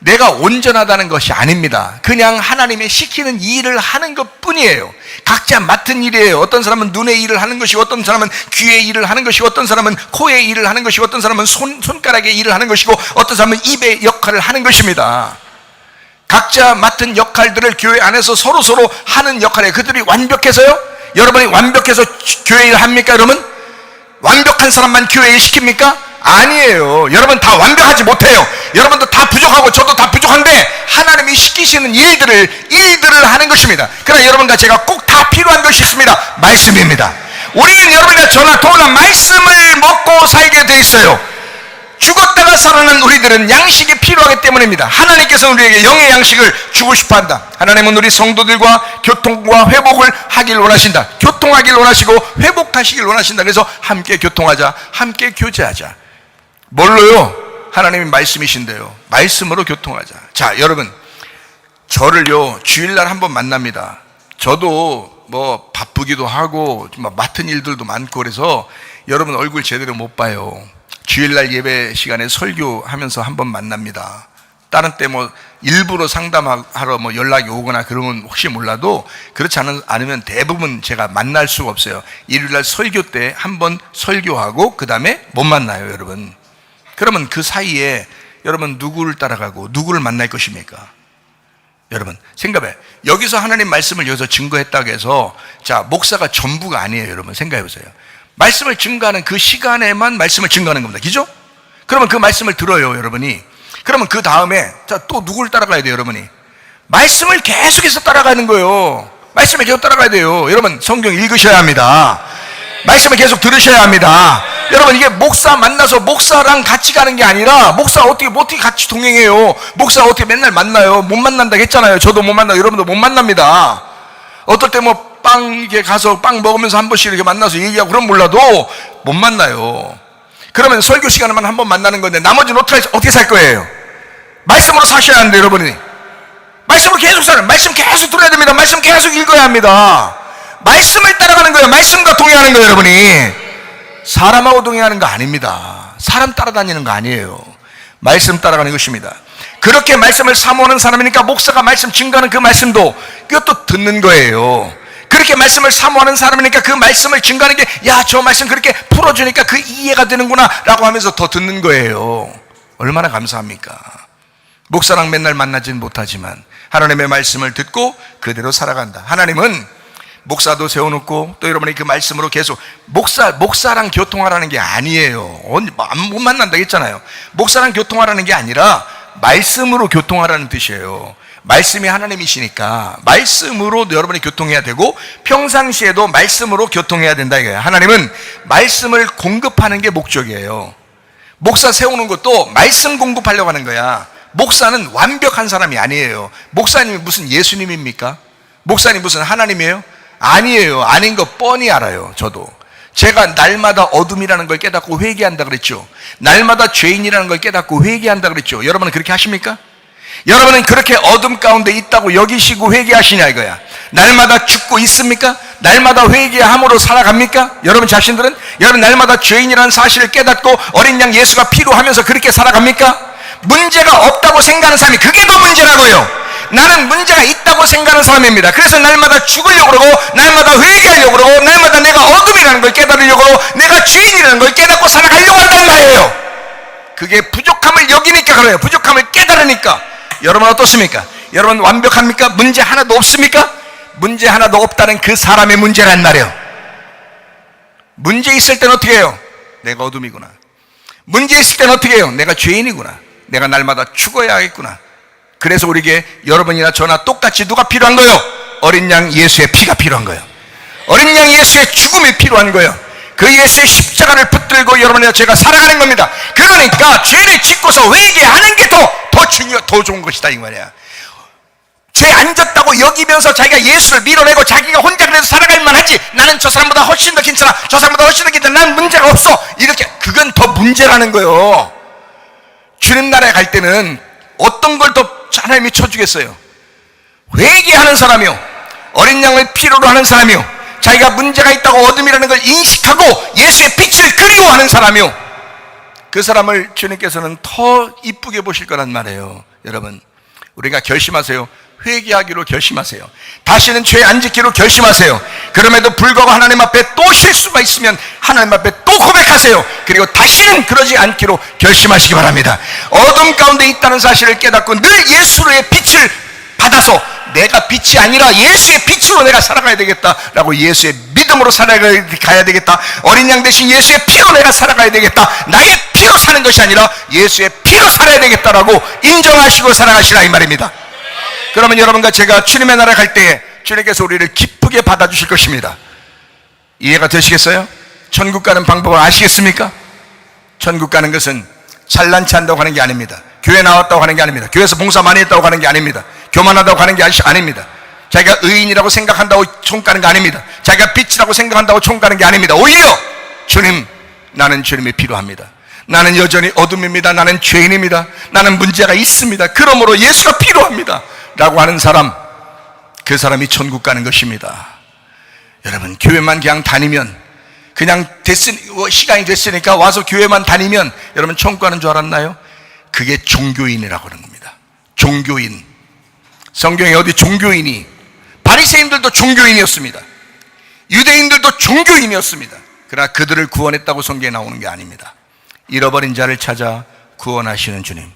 내가 온전하다는 것이 아닙니다. 그냥 하나님의 시키는 일을 하는 것 뿐이에요. 각자 맡은 일이에요. 어떤 사람은 눈의 일을 하는 것이고, 어떤 사람은 귀의 일을 하는 것이고, 어떤 사람은 코의 일을 하는 것이고, 어떤 사람은 손가락의 일을 하는 것이고, 어떤 사람은 입의 역할을 하는 것입니다. 각자 맡은 역할들을 교회 안에서 서로 하는 역할이에요. 그들이 완벽해서요? 여러분이 완벽해서 교회 일 합니까? 여러분? 완벽한 사람만 교회 일 시킵니까? 아니에요. 여러분 다 완벽하지 못해요. 여러분도 다 부족하고 저도 다 부족한데 하나님이 시키시는 일들을 하는 것입니다. 그러나 여러분과 제가 꼭 다 필요한 것이 있습니다. 말씀입니다. 우리는 여러분이나 저나 더구나 말씀을 먹고 살게 돼 있어요. 죽었다가 살아난 우리들은 양식이 필요하기 때문입니다. 하나님께서는 우리에게 영의 양식을 주고 싶어 한다. 하나님은 우리 성도들과 교통과 회복을 하길 원하신다. 교통하길 원하시고 회복하시길 원하신다. 그래서 함께 교통하자, 함께 교제하자. 뭘로요? 하나님이 말씀이신데요. 말씀으로 교통하자. 자, 여러분, 저를요 주일날 한번 만납니다. 저도 뭐 바쁘기도 하고 맡은 일들도 많고 그래서 여러분 얼굴 제대로 못 봐요. 주일날 예배 시간에 설교하면서 한번 만납니다. 다른 때 뭐 일부러 상담하러 뭐 연락이 오거나 그러면 혹시 몰라도 그렇지 않으면 대부분 제가 만날 수가 없어요. 일요일날 설교 때 한번 설교하고 그 다음에 못 만나요, 여러분. 그러면 그 사이에 여러분 누구를 따라가고 누구를 만날 것입니까? 여러분 생각해. 여기서 하나님 말씀을 여기서 증거했다고 해서 자 목사가 전부가 아니에요. 여러분 생각해 보세요. 말씀을 증거하는 그 시간에만 말씀을 증거하는 겁니다. 그죠? 그러면 그 말씀을 들어요, 여러분이. 그러면 그 다음에 자 또 누구를 따라가야 돼요, 여러분이? 말씀을 계속해서 따라가는 거예요. 말씀을 계속 따라가야 돼요. 여러분 성경 읽으셔야 합니다. 말씀을 계속 들으셔야 합니다. 여러분 이게 목사 만나서 목사랑 같이 가는 게 아니라 목사 어떻게 같이 동행해요? 목사 어떻게 맨날 만나요? 못 만난다 했잖아요. 저도 못 만나고 여러분도 못 만납니다. 어떨 때 뭐 빵 이렇게 가서 빵 먹으면서 한 번씩 이렇게 만나서 얘기하고 그럼 몰라도 못 만나요. 그러면 설교 시간에만 한 번 만나는 건데 나머지는 어떻게 살 거예요? 말씀으로 사셔야 하는데 여러분이 말씀으로 계속 살아요. 말씀 계속 들어야 됩니다. 말씀 계속 읽어야 합니다. 말씀을 따라가는 거예요. 말씀과 동행하는 거예요, 여러분이. 사람하고 동행하는 거 아닙니다. 사람 따라다니는 거 아니에요. 말씀 따라가는 것입니다. 그렇게 말씀을 사모하는 사람이니까 목사가 말씀 증거하는 그 말씀도 그것도 듣는 거예요. 그렇게 말씀을 사모하는 사람이니까 그 말씀을 증거하는 게 야, 저 말씀 그렇게 풀어주니까 그 이해가 되는구나 라고 하면서 더 듣는 거예요. 얼마나 감사합니까? 목사랑 맨날 만나진 못하지만 하나님의 말씀을 듣고 그대로 살아간다. 하나님은 목사도 세워놓고 또 여러분이 그 말씀으로 계속 목사랑 교통하라는 게 아니에요. 못 만난다 했잖아요. 목사랑 교통하라는 게 아니라 말씀으로 교통하라는 뜻이에요. 말씀이 하나님이시니까 말씀으로 여러분이 교통해야 되고 평상시에도 말씀으로 교통해야 된다 이거예요. 하나님은 말씀을 공급하는 게 목적이에요. 목사 세우는 것도 말씀 공급하려고 하는 거야. 목사는 완벽한 사람이 아니에요. 목사님이 무슨 예수님입니까? 목사님 무슨 하나님이에요? 아니에요. 아닌 거 뻔히 알아요. 저도 제가 날마다 어둠이라는 걸 깨닫고 회개한다 그랬죠. 날마다 죄인이라는 걸 깨닫고 회개한다 그랬죠. 여러분은 그렇게 하십니까? 여러분은 그렇게 어둠 가운데 있다고 여기시고 회개하시냐 이거야. 날마다 죽고 있습니까? 날마다 회개함으로 살아갑니까? 여러분 자신들은? 여러분 날마다 죄인이라는 사실을 깨닫고 어린 양 예수가 필요하면서 그렇게 살아갑니까? 문제가 없다고 생각하는 사람이 그게 더 문제라고요. 나는 문제가 있다고 생각하는 사람입니다. 그래서 날마다 죽으려고 그러고 날마다 회개하려고 그러고 날마다 내가 어둠이라는 걸 깨달으려고 그러고 내가 죄인이라는 걸 깨닫고 살아가려고 한단 말이에요. 그게 부족함을 여기니까 그래요. 부족함을 깨달으니까. 여러분 어떻습니까? 여러분 완벽합니까? 문제 하나도 없습니까? 문제 하나도 없다는 그 사람의 문제란 말이에요. 문제 있을 땐 어떻게 해요? 내가 어둠이구나. 문제 있을 땐 어떻게 해요? 내가 죄인이구나. 내가 날마다 죽어야겠구나. 그래서 우리에게 여러분이나 저나 똑같이 누가 필요한 거예요? 어린 양 예수의 피가 필요한 거예요. 어린 양 예수의 죽음이 필요한 거예요. 그 예수의 십자가를 붙들고 여러분이나 제가 살아가는 겁니다. 그러니까 죄를 짓고서 회개하는 게 더 좋은 것이다 이 말이야. 죄 안 졌다고 여기면서 자기가 예수를 밀어내고 자기가 혼자 그래서 살아갈만 하지. 나는 저 사람보다 훨씬 더 괜찮아. 저 사람보다 훨씬 더 괜찮아. 난 문제가 없어. 이렇게 그건 더 문제라는 거예요. 주님 나라에 갈 때는 어떤 걸 더 하나님이 쳐주겠어요? 회개하는 사람이요, 어린 양을 필요로 하는 사람이요, 자기가 문제가 있다고 어둠이라는 걸 인식하고 예수의 빛을 그리워하는 사람이요, 그 사람을 주님께서는 더 이쁘게 보실 거란 말이에요. 여러분, 우리가 결심하세요. 회개하기로 결심하세요. 다시는 죄 안 짓기로 결심하세요. 그럼에도 불구하고 하나님 앞에 또 실수가 있으면 하나님 앞에 또 고백하세요. 그리고 다시는 그러지 않기로 결심하시기 바랍니다. 어둠 가운데 있다는 사실을 깨닫고 늘 예수의 빛을 받아서 내가 빛이 아니라 예수의 빛으로 내가 살아가야 되겠다라고, 예수의 믿음으로 살아가야 되겠다, 어린 양 대신 예수의 피로 내가 살아가야 되겠다, 나의 피로 사는 것이 아니라 예수의 피로 살아야 되겠다라고 인정하시고 살아가시라 이 말입니다. 그러면 여러분과 제가 주님의 나라에 갈 때에 주님께서 우리를 기쁘게 받아주실 것입니다. 이해가 되시겠어요? 천국 가는 방법을 아시겠습니까? 천국 가는 것은 잘난치 한다고 하는 게 아닙니다. 교회 나왔다고 하는 게 아닙니다. 교회에서 봉사 많이 했다고 하는 게 아닙니다. 교만하다고 하는 게 아닙니다. 자기가 의인이라고 생각한다고 총 가는 게 아닙니다. 자기가 빛이라고 생각한다고 총 가는 게 아닙니다. 오히려 주님, 나는 주님이 필요합니다. 나는 여전히 어둠입니다. 나는 죄인입니다. 나는 문제가 있습니다. 그러므로 예수가 필요합니다 라고 하는 사람, 그 사람이 천국 가는 것입니다. 여러분, 교회만 그냥 다니면, 그냥 시간이 됐으니까 와서 교회만 다니면 여러분 천국 가는 줄 알았나요? 그게 종교인이라고 하는 겁니다. 종교인. 성경에 어디 종교인이, 바리새인들도 종교인이었습니다. 유대인들도 종교인이었습니다. 그러나 그들을 구원했다고 성경에 나오는 게 아닙니다. 잃어버린 자를 찾아 구원하시는 주님,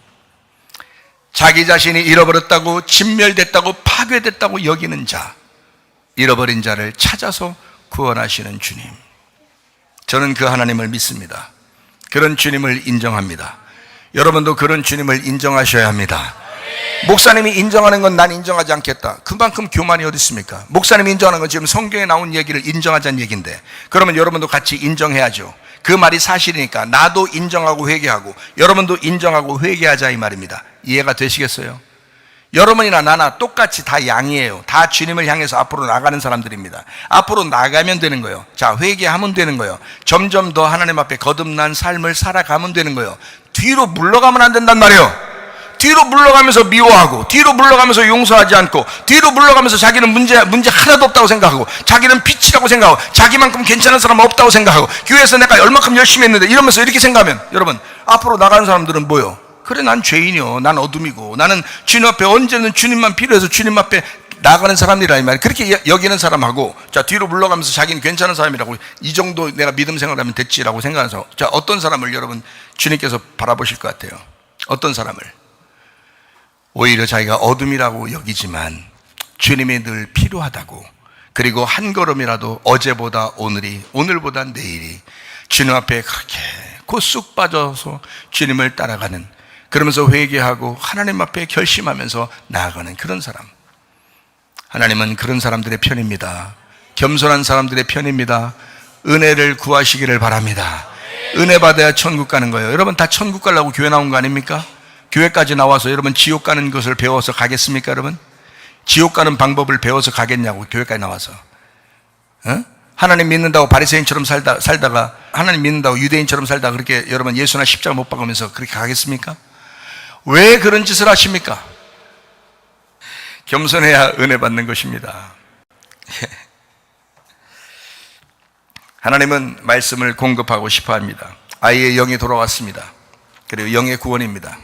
자기 자신이 잃어버렸다고, 진멸됐다고, 파괴됐다고 여기는 자, 잃어버린 자를 찾아서 구원하시는 주님, 저는 그 하나님을 믿습니다. 그런 주님을 인정합니다. 여러분도 그런 주님을 인정하셔야 합니다. 목사님이 인정하는 건 난 인정하지 않겠다, 그만큼 교만이 어디 있습니까? 목사님이 인정하는 건 지금 성경에 나온 얘기를 인정하자는 얘기인데, 그러면 여러분도 같이 인정해야죠. 그 말이 사실이니까 나도 인정하고 회개하고 여러분도 인정하고 회개하자 이 말입니다. 이해가 되시겠어요? 여러분이나 나나 똑같이 다 양이에요. 다 주님을 향해서 앞으로 나가는 사람들입니다. 앞으로 나가면 되는 거예요. 자, 회개하면 되는 거예요. 점점 더 하나님 앞에 거듭난 삶을 살아가면 되는 거예요. 뒤로 물러가면 안 된단 말이에요. 뒤로 물러가면서 미워하고, 뒤로 물러가면서 용서하지 않고, 뒤로 물러가면서 자기는 문제 하나도 없다고 생각하고, 자기는 빛이라고 생각하고, 자기만큼 괜찮은 사람 없다고 생각하고, 교회에서 내가 얼마큼 열심히 했는데 이러면서 이렇게 생각하면 여러분, 앞으로 나가는 사람들은 뭐요? 그래, 난 죄인이요, 난 어둠이고, 나는 주님 앞에 언제는 주님만 필요해서 주님 앞에 나가는 사람이라 이 말이에요. 그렇게 여기는 사람하고, 자, 뒤로 물러가면서 자기는 괜찮은 사람이라고, 이 정도 내가 믿음 생활하면 됐지라고 생각해서, 자, 어떤 사람을 여러분 주님께서 바라보실 것 같아요? 어떤 사람을? 오히려 자기가 어둠이라고 여기지만 주님이 늘 필요하다고, 그리고 한 걸음이라도 어제보다 오늘이, 오늘보다 내일이 주님 앞에 그렇게 곧 쑥 빠져서 주님을 따라가는, 그러면서 회개하고 하나님 앞에 결심하면서 나아가는 그런 사람, 하나님은 그런 사람들의 편입니다. 겸손한 사람들의 편입니다. 은혜를 구하시기를 바랍니다. 은혜 받아야 천국 가는 거예요. 여러분 다 천국 가려고 교회 나온 거 아닙니까? 교회까지 나와서 여러분 지옥 가는 것을 배워서 가겠습니까? 여러분 지옥 가는 방법을 배워서 가겠냐고, 교회까지 나와서. 하나님 믿는다고 바리새인처럼 살다가, 하나님 믿는다고 유대인처럼 살다가 그렇게 여러분 예수나 십자가 못 박으면서 그렇게 가겠습니까? 왜 그런 짓을 하십니까? 겸손해야 은혜 받는 것입니다. 하나님은 말씀을 공급하고 싶어 합니다. 아이의 영이 돌아왔습니다. 그리고 영의 구원입니다.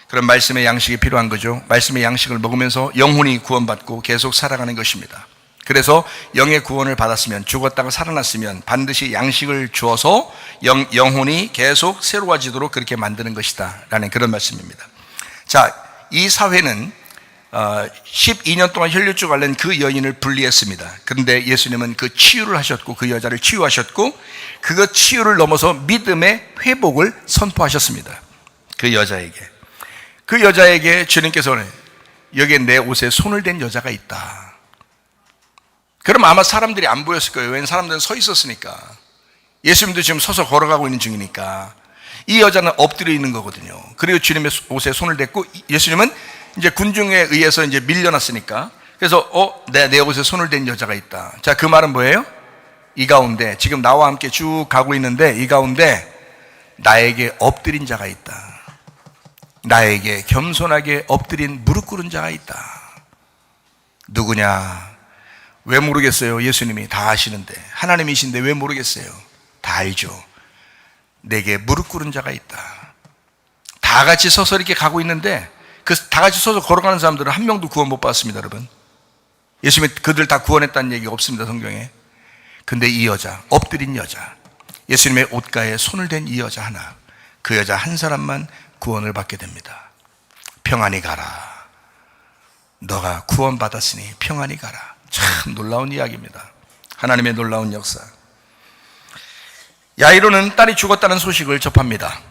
그런 말씀의 양식이 필요한 거죠. 말씀의 양식을 먹으면서 영혼이 구원받고 계속 살아가는 것입니다. 그래서 영의 구원을 받았으면, 죽었다가 살아났으면 반드시 양식을 주어서 영혼이 계속 새로워지도록 그렇게 만드는 것이다 라는 그런 말씀입니다. 자, 이 사회는 12년 동안 혈류증 앓는 그 여인을 분리했습니다. 그런데 예수님은 그 치유를 하셨고, 그 여자를 치유하셨고, 그 치유를 넘어서 믿음의 회복을 선포하셨습니다. 그 여자에게 주님께서는 여기에 내 옷에 손을 댄 여자가 있다. 그럼 아마 사람들이 안 보였을 거예요. 왜냐하면 사람들은 서 있었으니까. 예수님도 지금 서서 걸어가고 있는 중이니까. 이 여자는 엎드려 있는 거거든요. 그리고 주님의 옷에 손을 댔고, 예수님은 이제 군중에 의해서 이제 밀려났으니까, 그래서 내 옷에 손을 댄 여자가 있다. 자, 그 말은 뭐예요? 이 가운데 지금 나와 함께 쭉 가고 있는데, 이 가운데 나에게 엎드린 자가 있다. 나에게 겸손하게 엎드린 무릎 꿇은 자가 있다. 누구냐? 왜 모르겠어요? 예수님이 다 아시는데, 하나님이신데 왜 모르겠어요? 다 알죠. 내게 무릎 꿇은 자가 있다. 다 같이 서서 이렇게 가고 있는데 그 다 같이 서서 걸어가는 사람들은 한 명도 구원 못 받았습니다, 여러분. 예수님이 그들 다 구원했다는 얘기가 없습니다, 성경에. 근데 이 여자, 엎드린 여자, 예수님의 옷가에 손을 댄 이 여자 하나, 그 여자 한 사람만 구원을 받게 됩니다. 평안히 가라. 너가 구원받았으니 평안히 가라. 참 놀라운 이야기입니다. 하나님의 놀라운 역사. 야이로는 딸이 죽었다는 소식을 접합니다.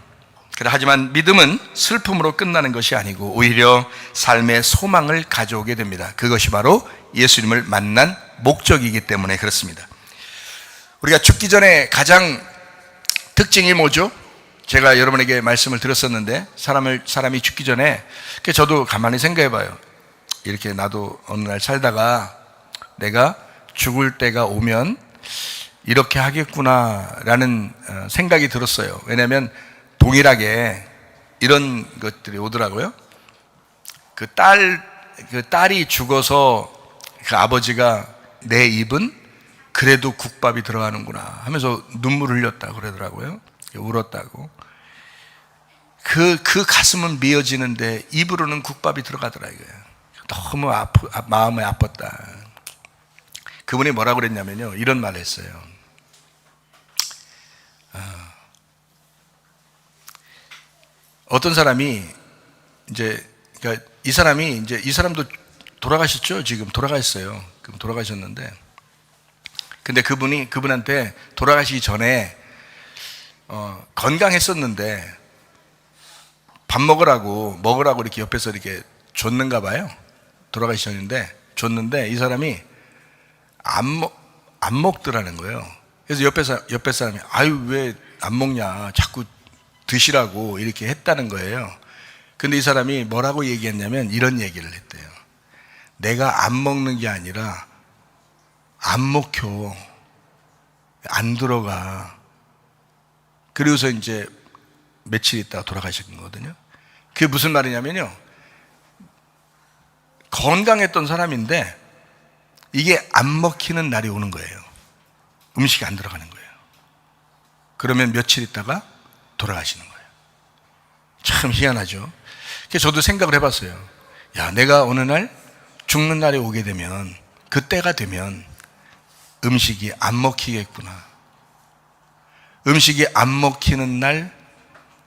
하지만 믿음은 슬픔으로 끝나는 것이 아니고 오히려 삶의 소망을 가져오게 됩니다. 그것이 바로 예수님을 만난 목적이기 때문에 그렇습니다. 우리가 죽기 전에 가장 특징이 뭐죠? 제가 여러분에게 말씀을 드렸었는데 사람이 죽기 전에 저도 가만히 생각해 봐요. 이렇게 나도 어느 날 살다가 내가 죽을 때가 오면 이렇게 하겠구나라는 생각이 들었어요. 왜냐하면 동일하게 이런 것들이 오더라고요. 그 딸이 죽어서 그 아버지가 내 입은 그래도 국밥이 들어가는구나 하면서 눈물을 흘렸다고 그러더라고요. 울었다고. 그 가슴은 미어지는데 입으로는 국밥이 들어가더라 이거예요. 너무 마음이 아팠다. 그분이 뭐라고 그랬냐면요, 이런 말을 했어요. 어떤 사람이 그러니까 이 사람도 돌아가셨죠. 지금 돌아가셨어요. 그럼 돌아가셨는데, 근데 그분한테 돌아가시기 전에 건강했었는데 밥 먹으라고 이렇게 옆에서 이렇게 줬는가 봐요. 돌아가시셨는데 줬는데 이 사람이 안 먹더라는 거예요. 그래서 옆에 사람이 아유 왜 안 먹냐, 자꾸 드시라고 이렇게 했다는 거예요. 근데 이 사람이 뭐라고 얘기했냐면 이런 얘기를 했대요. 내가 안 먹는 게 아니라 안 먹혀, 안 들어가. 그리고서 이제 며칠 있다가 돌아가신 거거든요. 그게 무슨 말이냐면요, 건강했던 사람인데 이게 안 먹히는 날이 오는 거예요. 음식이 안 들어가는 거예요. 그러면 며칠 있다가 돌아가시는 거예요. 참 희한하죠. 그래서 저도 생각을 해봤어요. 야, 내가 어느 날 죽는 날이 오게 되면, 그때가 되면 음식이 안 먹히겠구나. 음식이 안 먹히는 날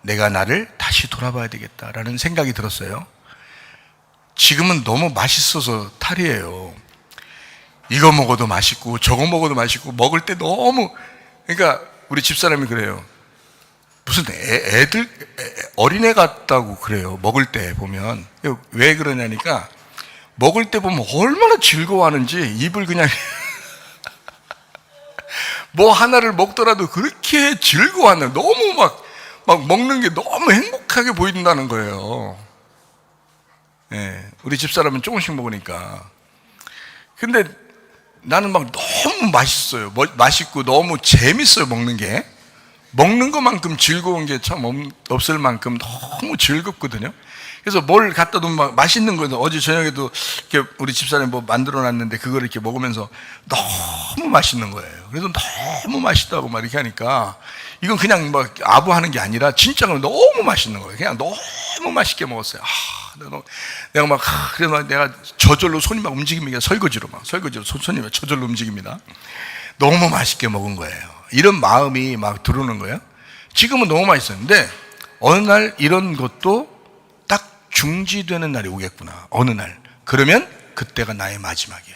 내가 나를 다시 돌아봐야 되겠다라는 생각이 들었어요. 지금은 너무 맛있어서 탈이에요. 이거 먹어도 맛있고 저거 먹어도 맛있고 먹을 때 너무, 그러니까 우리 집사람이 그래요. 무슨 어린애 같다고 그래요. 먹을 때 보면. 왜 그러냐니까 먹을 때 보면 얼마나 즐거워하는지 입을 그냥 뭐 하나를 먹더라도 그렇게 즐거워하는, 너무 막 먹는 게 너무 행복하게 보인다는 거예요. 네, 우리 집사람은 조금씩 먹으니까. 근데 나는 막 너무 맛있어요. 맛있고 너무 재밌어요, 먹는 게. 먹는 것만큼 즐거운 게 참 없을 만큼 너무 즐겁거든요. 그래서 뭘 갖다 놓으면 막 맛있는 거예요. 어제 저녁에도 이렇게 우리 집사람이 뭐 만들어 놨는데 그걸 이렇게 먹으면서 너무 맛있는 거예요. 그래서 너무 맛있다고 막 이렇게 하니까 이건 그냥 막 아부하는 게 아니라 진짜로 너무 맛있는 거예요. 그냥 너무 맛있게 먹었어요. 내가 막, 그래서 내가 저절로 손이 막 움직입니다. 설거지로 손이 저절로 움직입니다. 너무 맛있게 먹은 거예요. 이런 마음이 막 들어오는 거예요. 지금은 너무 맛있었는데 어느 날 이런 것도 딱 중지되는 날이 오겠구나. 어느 날. 그러면 그때가 나의 마지막이야.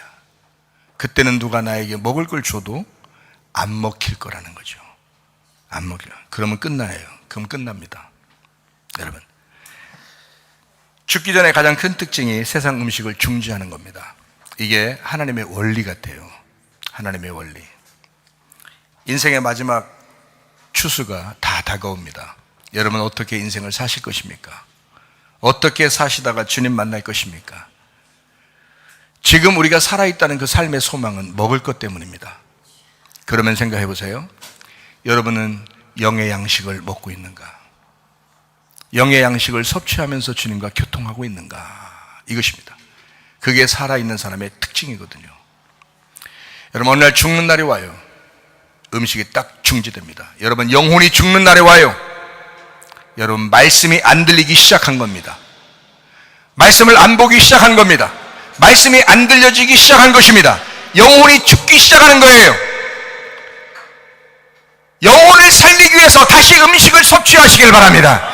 그때는 누가 나에게 먹을 걸 줘도 안 먹힐 거라는 거죠. 안 먹혀. 그러면 끝나요. 그럼 끝납니다. 여러분, 죽기 전에 가장 큰 특징이 세상 음식을 중지하는 겁니다. 이게 하나님의 원리 같아요. 하나님의 원리. 인생의 마지막 추수가 다 다가옵니다. 여러분 어떻게 인생을 사실 것입니까? 어떻게 사시다가 주님 만날 것입니까? 지금 우리가 살아있다는 그 삶의 소망은 먹을 것 때문입니다. 그러면 생각해 보세요. 여러분은 영의 양식을 먹고 있는가? 영의 양식을 섭취하면서 주님과 교통하고 있는가? 이것입니다. 그게 살아있는 사람의 특징이거든요. 여러분 어느 날 죽는 날이 와요. 음식이 딱 중지됩니다. 여러분, 영혼이 죽는 날에 와요. 여러분, 말씀이 안 들리기 시작한 겁니다. 말씀을 안 보기 시작한 겁니다. 말씀이 안 들려지기 시작한 것입니다. 영혼이 죽기 시작하는 거예요. 영혼을 살리기 위해서 다시 음식을 섭취하시길 바랍니다.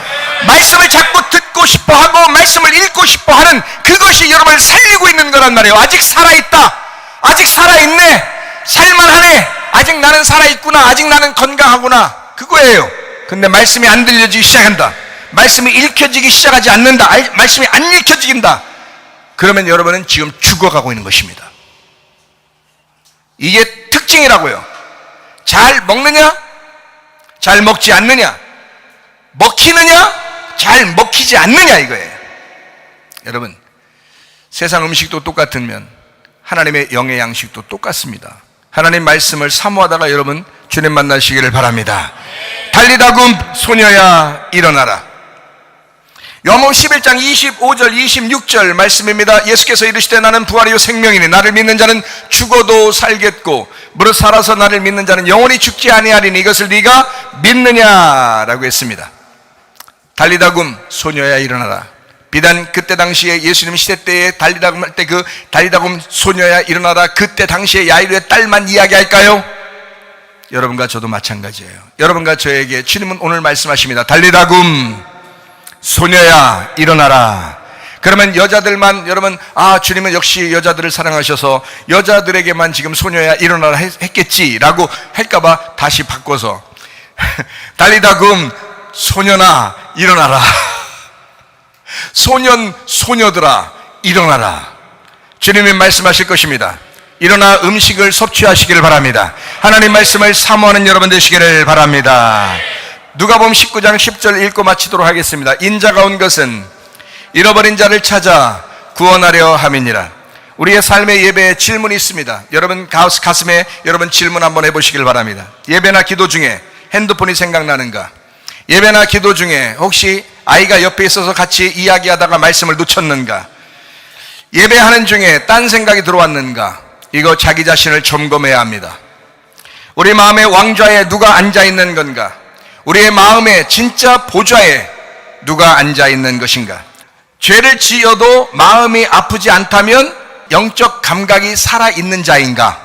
말씀을 자꾸 듣고 싶어 하고 말씀을 읽고 싶어 하는 그것이 여러분을 살리고 있는 거란 말이에요. 아직 살아있다. 아직 살아있네. 살만하네. 아직 나는 살아있구나. 아직 나는 건강하구나. 그거예요. 근데 말씀이 안 들려지기 시작한다. 말씀이 읽혀지기 시작하지 않는다. 말씀이 안 읽혀진다. 그러면 여러분은 지금 죽어가고 있는 것입니다. 이게 특징이라고요. 잘 먹느냐? 잘 먹지 않느냐? 먹히느냐? 잘 먹히지 않느냐 이거예요. 여러분, 세상 음식도 똑같으면 하나님의 영의 양식도 똑같습니다. 하나님 말씀을 사모하다가 여러분 주님 만나시기를 바랍니다. 달리다금 소녀야 일어나라. 요한복음 11장 25절 26절 말씀입니다. 예수께서 이르시되 나는 부활이요 생명이니 나를 믿는 자는 죽어도 살겠고 무릇 살아서 나를 믿는 자는 영원히 죽지 아니하리니 이것을 네가 믿느냐라고 했습니다. 달리다금 소녀야 일어나라. 비단 그때 당시에 예수님 시대 때에 달리다금 할 때 그 달리다금 소녀야 일어나라 그때 당시에 야이로의 딸만 이야기할까요? 여러분과 저도 마찬가지예요. 여러분과 저에게 주님은 오늘 말씀하십니다. 달리다금 소녀야 일어나라. 그러면 여자들만 여러분 주님은 역시 여자들을 사랑하셔서 여자들에게만 지금 소녀야 일어나라 했겠지라고 할까봐 다시 바꿔서 달리다금 소녀나 일어나라. 소녀들아 일어나라. 주님이 말씀하실 것입니다. 일어나 음식을 섭취하시기를 바랍니다. 하나님 말씀을 사모하는 여러분 되시기를 바랍니다. 누가복음 19장 10절 읽고 마치도록 하겠습니다. 인자가 온 것은 잃어버린 자를 찾아 구원하려 함이니라. 우리의 삶의 예배에 질문이 있습니다. 여러분 가슴에 여러분 질문 한번 해보시길 바랍니다. 예배나 기도 중에 핸드폰이 생각나는가? 예배나 기도 중에 혹시 아이가 옆에 있어서 같이 이야기하다가 말씀을 놓쳤는가? 예배하는 중에 딴 생각이 들어왔는가? 이거 자기 자신을 점검해야 합니다. 우리 마음의 왕좌에 누가 앉아있는 건가? 우리의 마음의 진짜 보좌에 누가 앉아있는 것인가? 죄를 지어도 마음이 아프지 않다면 영적 감각이 살아있는 자인가?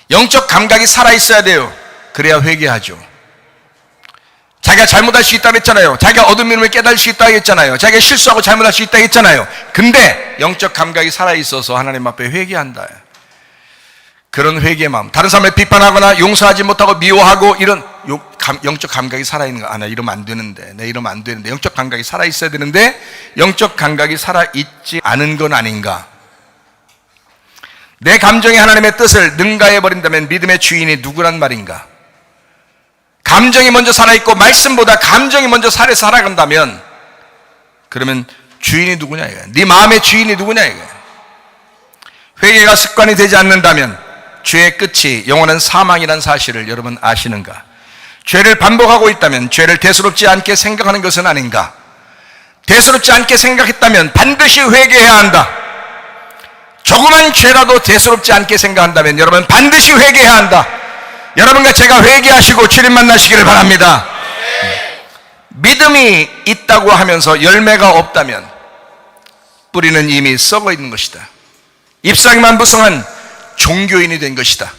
영적 감각이 살아있어야 돼요. 그래야 회개하죠. 자기가 잘못할 수 있다고 했잖아요. 자기가 어둠 이름을 깨달을 수 있다고 했잖아요. 자기가 실수하고 잘못할 수 있다고 했잖아요. 근데 영적 감각이 살아있어서 하나님 앞에 회개한다. 그런 회개의 마음. 다른 사람을 비판하거나 용서하지 못하고 미워하고 이런 영적 감각이 살아있는 거. 나 이러면 안 되는데. 내 이러면 안 되는데. 영적 감각이 살아있어야 되는데 영적 감각이 살아있지 않은 건 아닌가? 내 감정이 하나님의 뜻을 능가해버린다면 믿음의 주인이 누구란 말인가? 감정이 먼저 살아있고 말씀보다 감정이 먼저 살아간다면 그러면 주인이 누구냐 이거야. 네 마음의 주인이 누구냐 이거야. 회개가 습관이 되지 않는다면 죄의 끝이 영원한 사망이라는 사실을 여러분 아시는가? 죄를 반복하고 있다면 죄를 대수롭지 않게 생각하는 것은 아닌가? 대수롭지 않게 생각했다면 반드시 회개해야 한다. 조그만 죄라도 대수롭지 않게 생각한다면 여러분 반드시 회개해야 한다. 여러분과 제가 회개하시고 주님 만나시기를 바랍니다. 믿음이 있다고 하면서 열매가 없다면 뿌리는 이미 썩어 있는 것이다. 입상만 무성한 종교인이 된 것이다.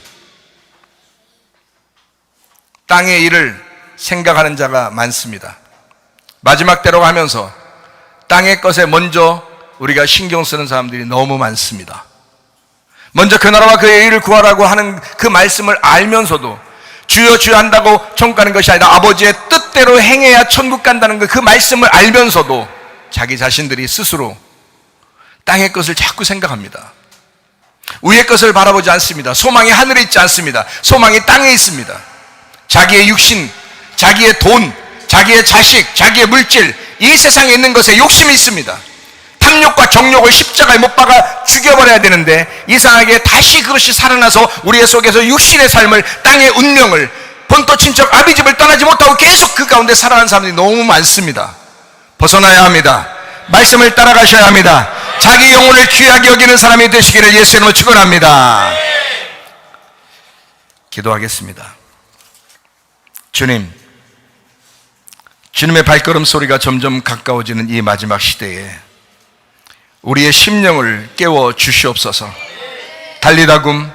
땅의 일을 생각하는 자가 많습니다. 마지막 때라고 하면서 땅의 것에 먼저 우리가 신경 쓰는 사람들이 너무 많습니다. 먼저 그 나라와 그의 일을 구하라고 하는 그 말씀을 알면서도 주여 주여 한다고 천국 가는 것이 아니라 아버지의 뜻대로 행해야 천국 간다는 그 말씀을 알면서도 자기 자신들이 스스로 땅의 것을 자꾸 생각합니다. 위의 것을 바라보지 않습니다. 소망이 하늘에 있지 않습니다. 소망이 땅에 있습니다. 자기의 육신, 자기의 돈, 자기의 자식, 자기의 물질, 이 세상에 있는 것에 욕심이 있습니다. 탐욕과 정욕을 십자가에 못 박아 죽여버려야 되는데 이상하게 다시 그것이 살아나서 우리의 속에서 육신의 삶을, 땅의 운명을, 본토 친척 아비집을 떠나지 못하고 계속 그 가운데 살아가는 사람들이 너무 많습니다. 벗어나야 합니다. 말씀을 따라가셔야 합니다. 자기 영혼을 귀하게 여기는 사람이 되시기를 예수의 이름으로 축원합니다. 기도하겠습니다. 주님, 주님의 발걸음 소리가 점점 가까워지는 이 마지막 시대에 우리의 심령을 깨워 주시옵소서. 달리다굼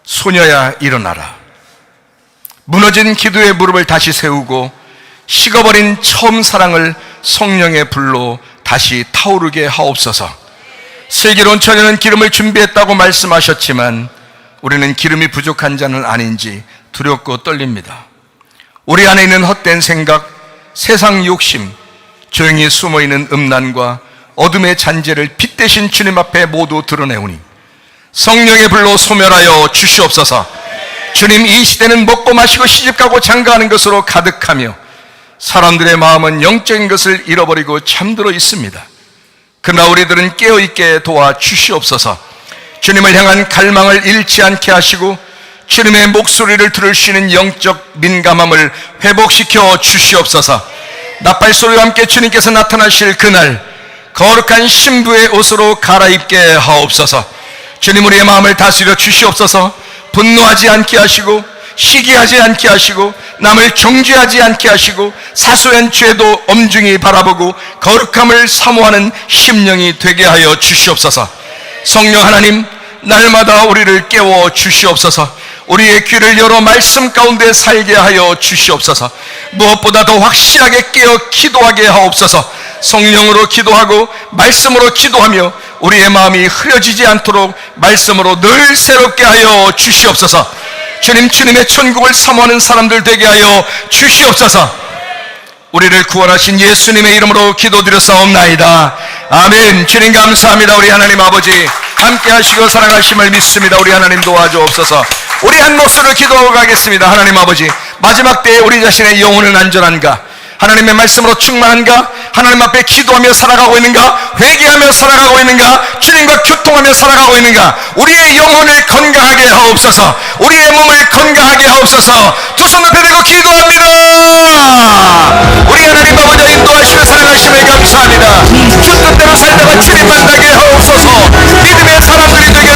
소녀야 일어나라. 무너진 기도의 무릎을 다시 세우고 식어버린 처음 사랑을 성령의 불로 다시 타오르게 하옵소서. 슬기로운 처녀는 기름을 준비했다고 말씀하셨지만 우리는 기름이 부족한 자는 아닌지 두렵고 떨립니다. 우리 안에 있는 헛된 생각, 세상 욕심, 조용히 숨어있는 음란과 어둠의 잔재를 빛 대신 주님 앞에 모두 드러내오니 성령의 불로 소멸하여 주시옵소서. 주님, 이 시대는 먹고 마시고 시집가고 장가하는 것으로 가득하며 사람들의 마음은 영적인 것을 잃어버리고 잠들어 있습니다. 그러나 우리들은 깨어있게 도와주시옵소서. 주님을 향한 갈망을 잃지 않게 하시고 주님의 목소리를 들을 수 있는 영적 민감함을 회복시켜 주시옵소서. 나팔소리와 함께 주님께서 나타나실 그날 거룩한 신부의 옷으로 갈아입게 하옵소서. 주님, 우리의 마음을 다스려 주시옵소서. 분노하지 않게 하시고 시기하지 않게 하시고 남을 정죄하지 않게 하시고 사소한 죄도 엄중히 바라보고 거룩함을 사모하는 심령이 되게 하여 주시옵소서. 성령 하나님, 날마다 우리를 깨워 주시옵소서. 우리의 귀를 열어 말씀 가운데 살게 하여 주시옵소서. 무엇보다 더 확실하게 깨어 기도하게 하옵소서. 성령으로 기도하고 말씀으로 기도하며 우리의 마음이 흐려지지 않도록 말씀으로 늘 새롭게 하여 주시옵소서. 주님, 주님의 천국을 사모하는 사람들 되게 하여 주시옵소서. 우리를 구원하신 예수님의 이름으로 기도드렸사옵나이다. 아멘. 주님 감사합니다. 우리 하나님 아버지 함께 하시고 사랑하심을 믿습니다. 우리 하나님 도와주옵소서. 우리 한 목소리로 기도하고 가겠습니다. 하나님 아버지, 마지막 때에 우리 자신의 영혼은 안전한가? 하나님의 말씀으로 충만한가? 하나님 앞에 기도하며 살아가고 있는가? 회개하며 살아가고 있는가? 주님과 교통하며 살아가고 있는가? 우리의 영혼을 건강하게 하옵소서. 우리의 몸을 건강하게 하옵소서. 두 손 앞에 대고 기도합니다. 우리 하나님 아버지 인도하시며 사랑하심에 감사합니다. 주 뜻대로 살다가 주님 만나게 하옵소서. 믿음의 사람들이 되게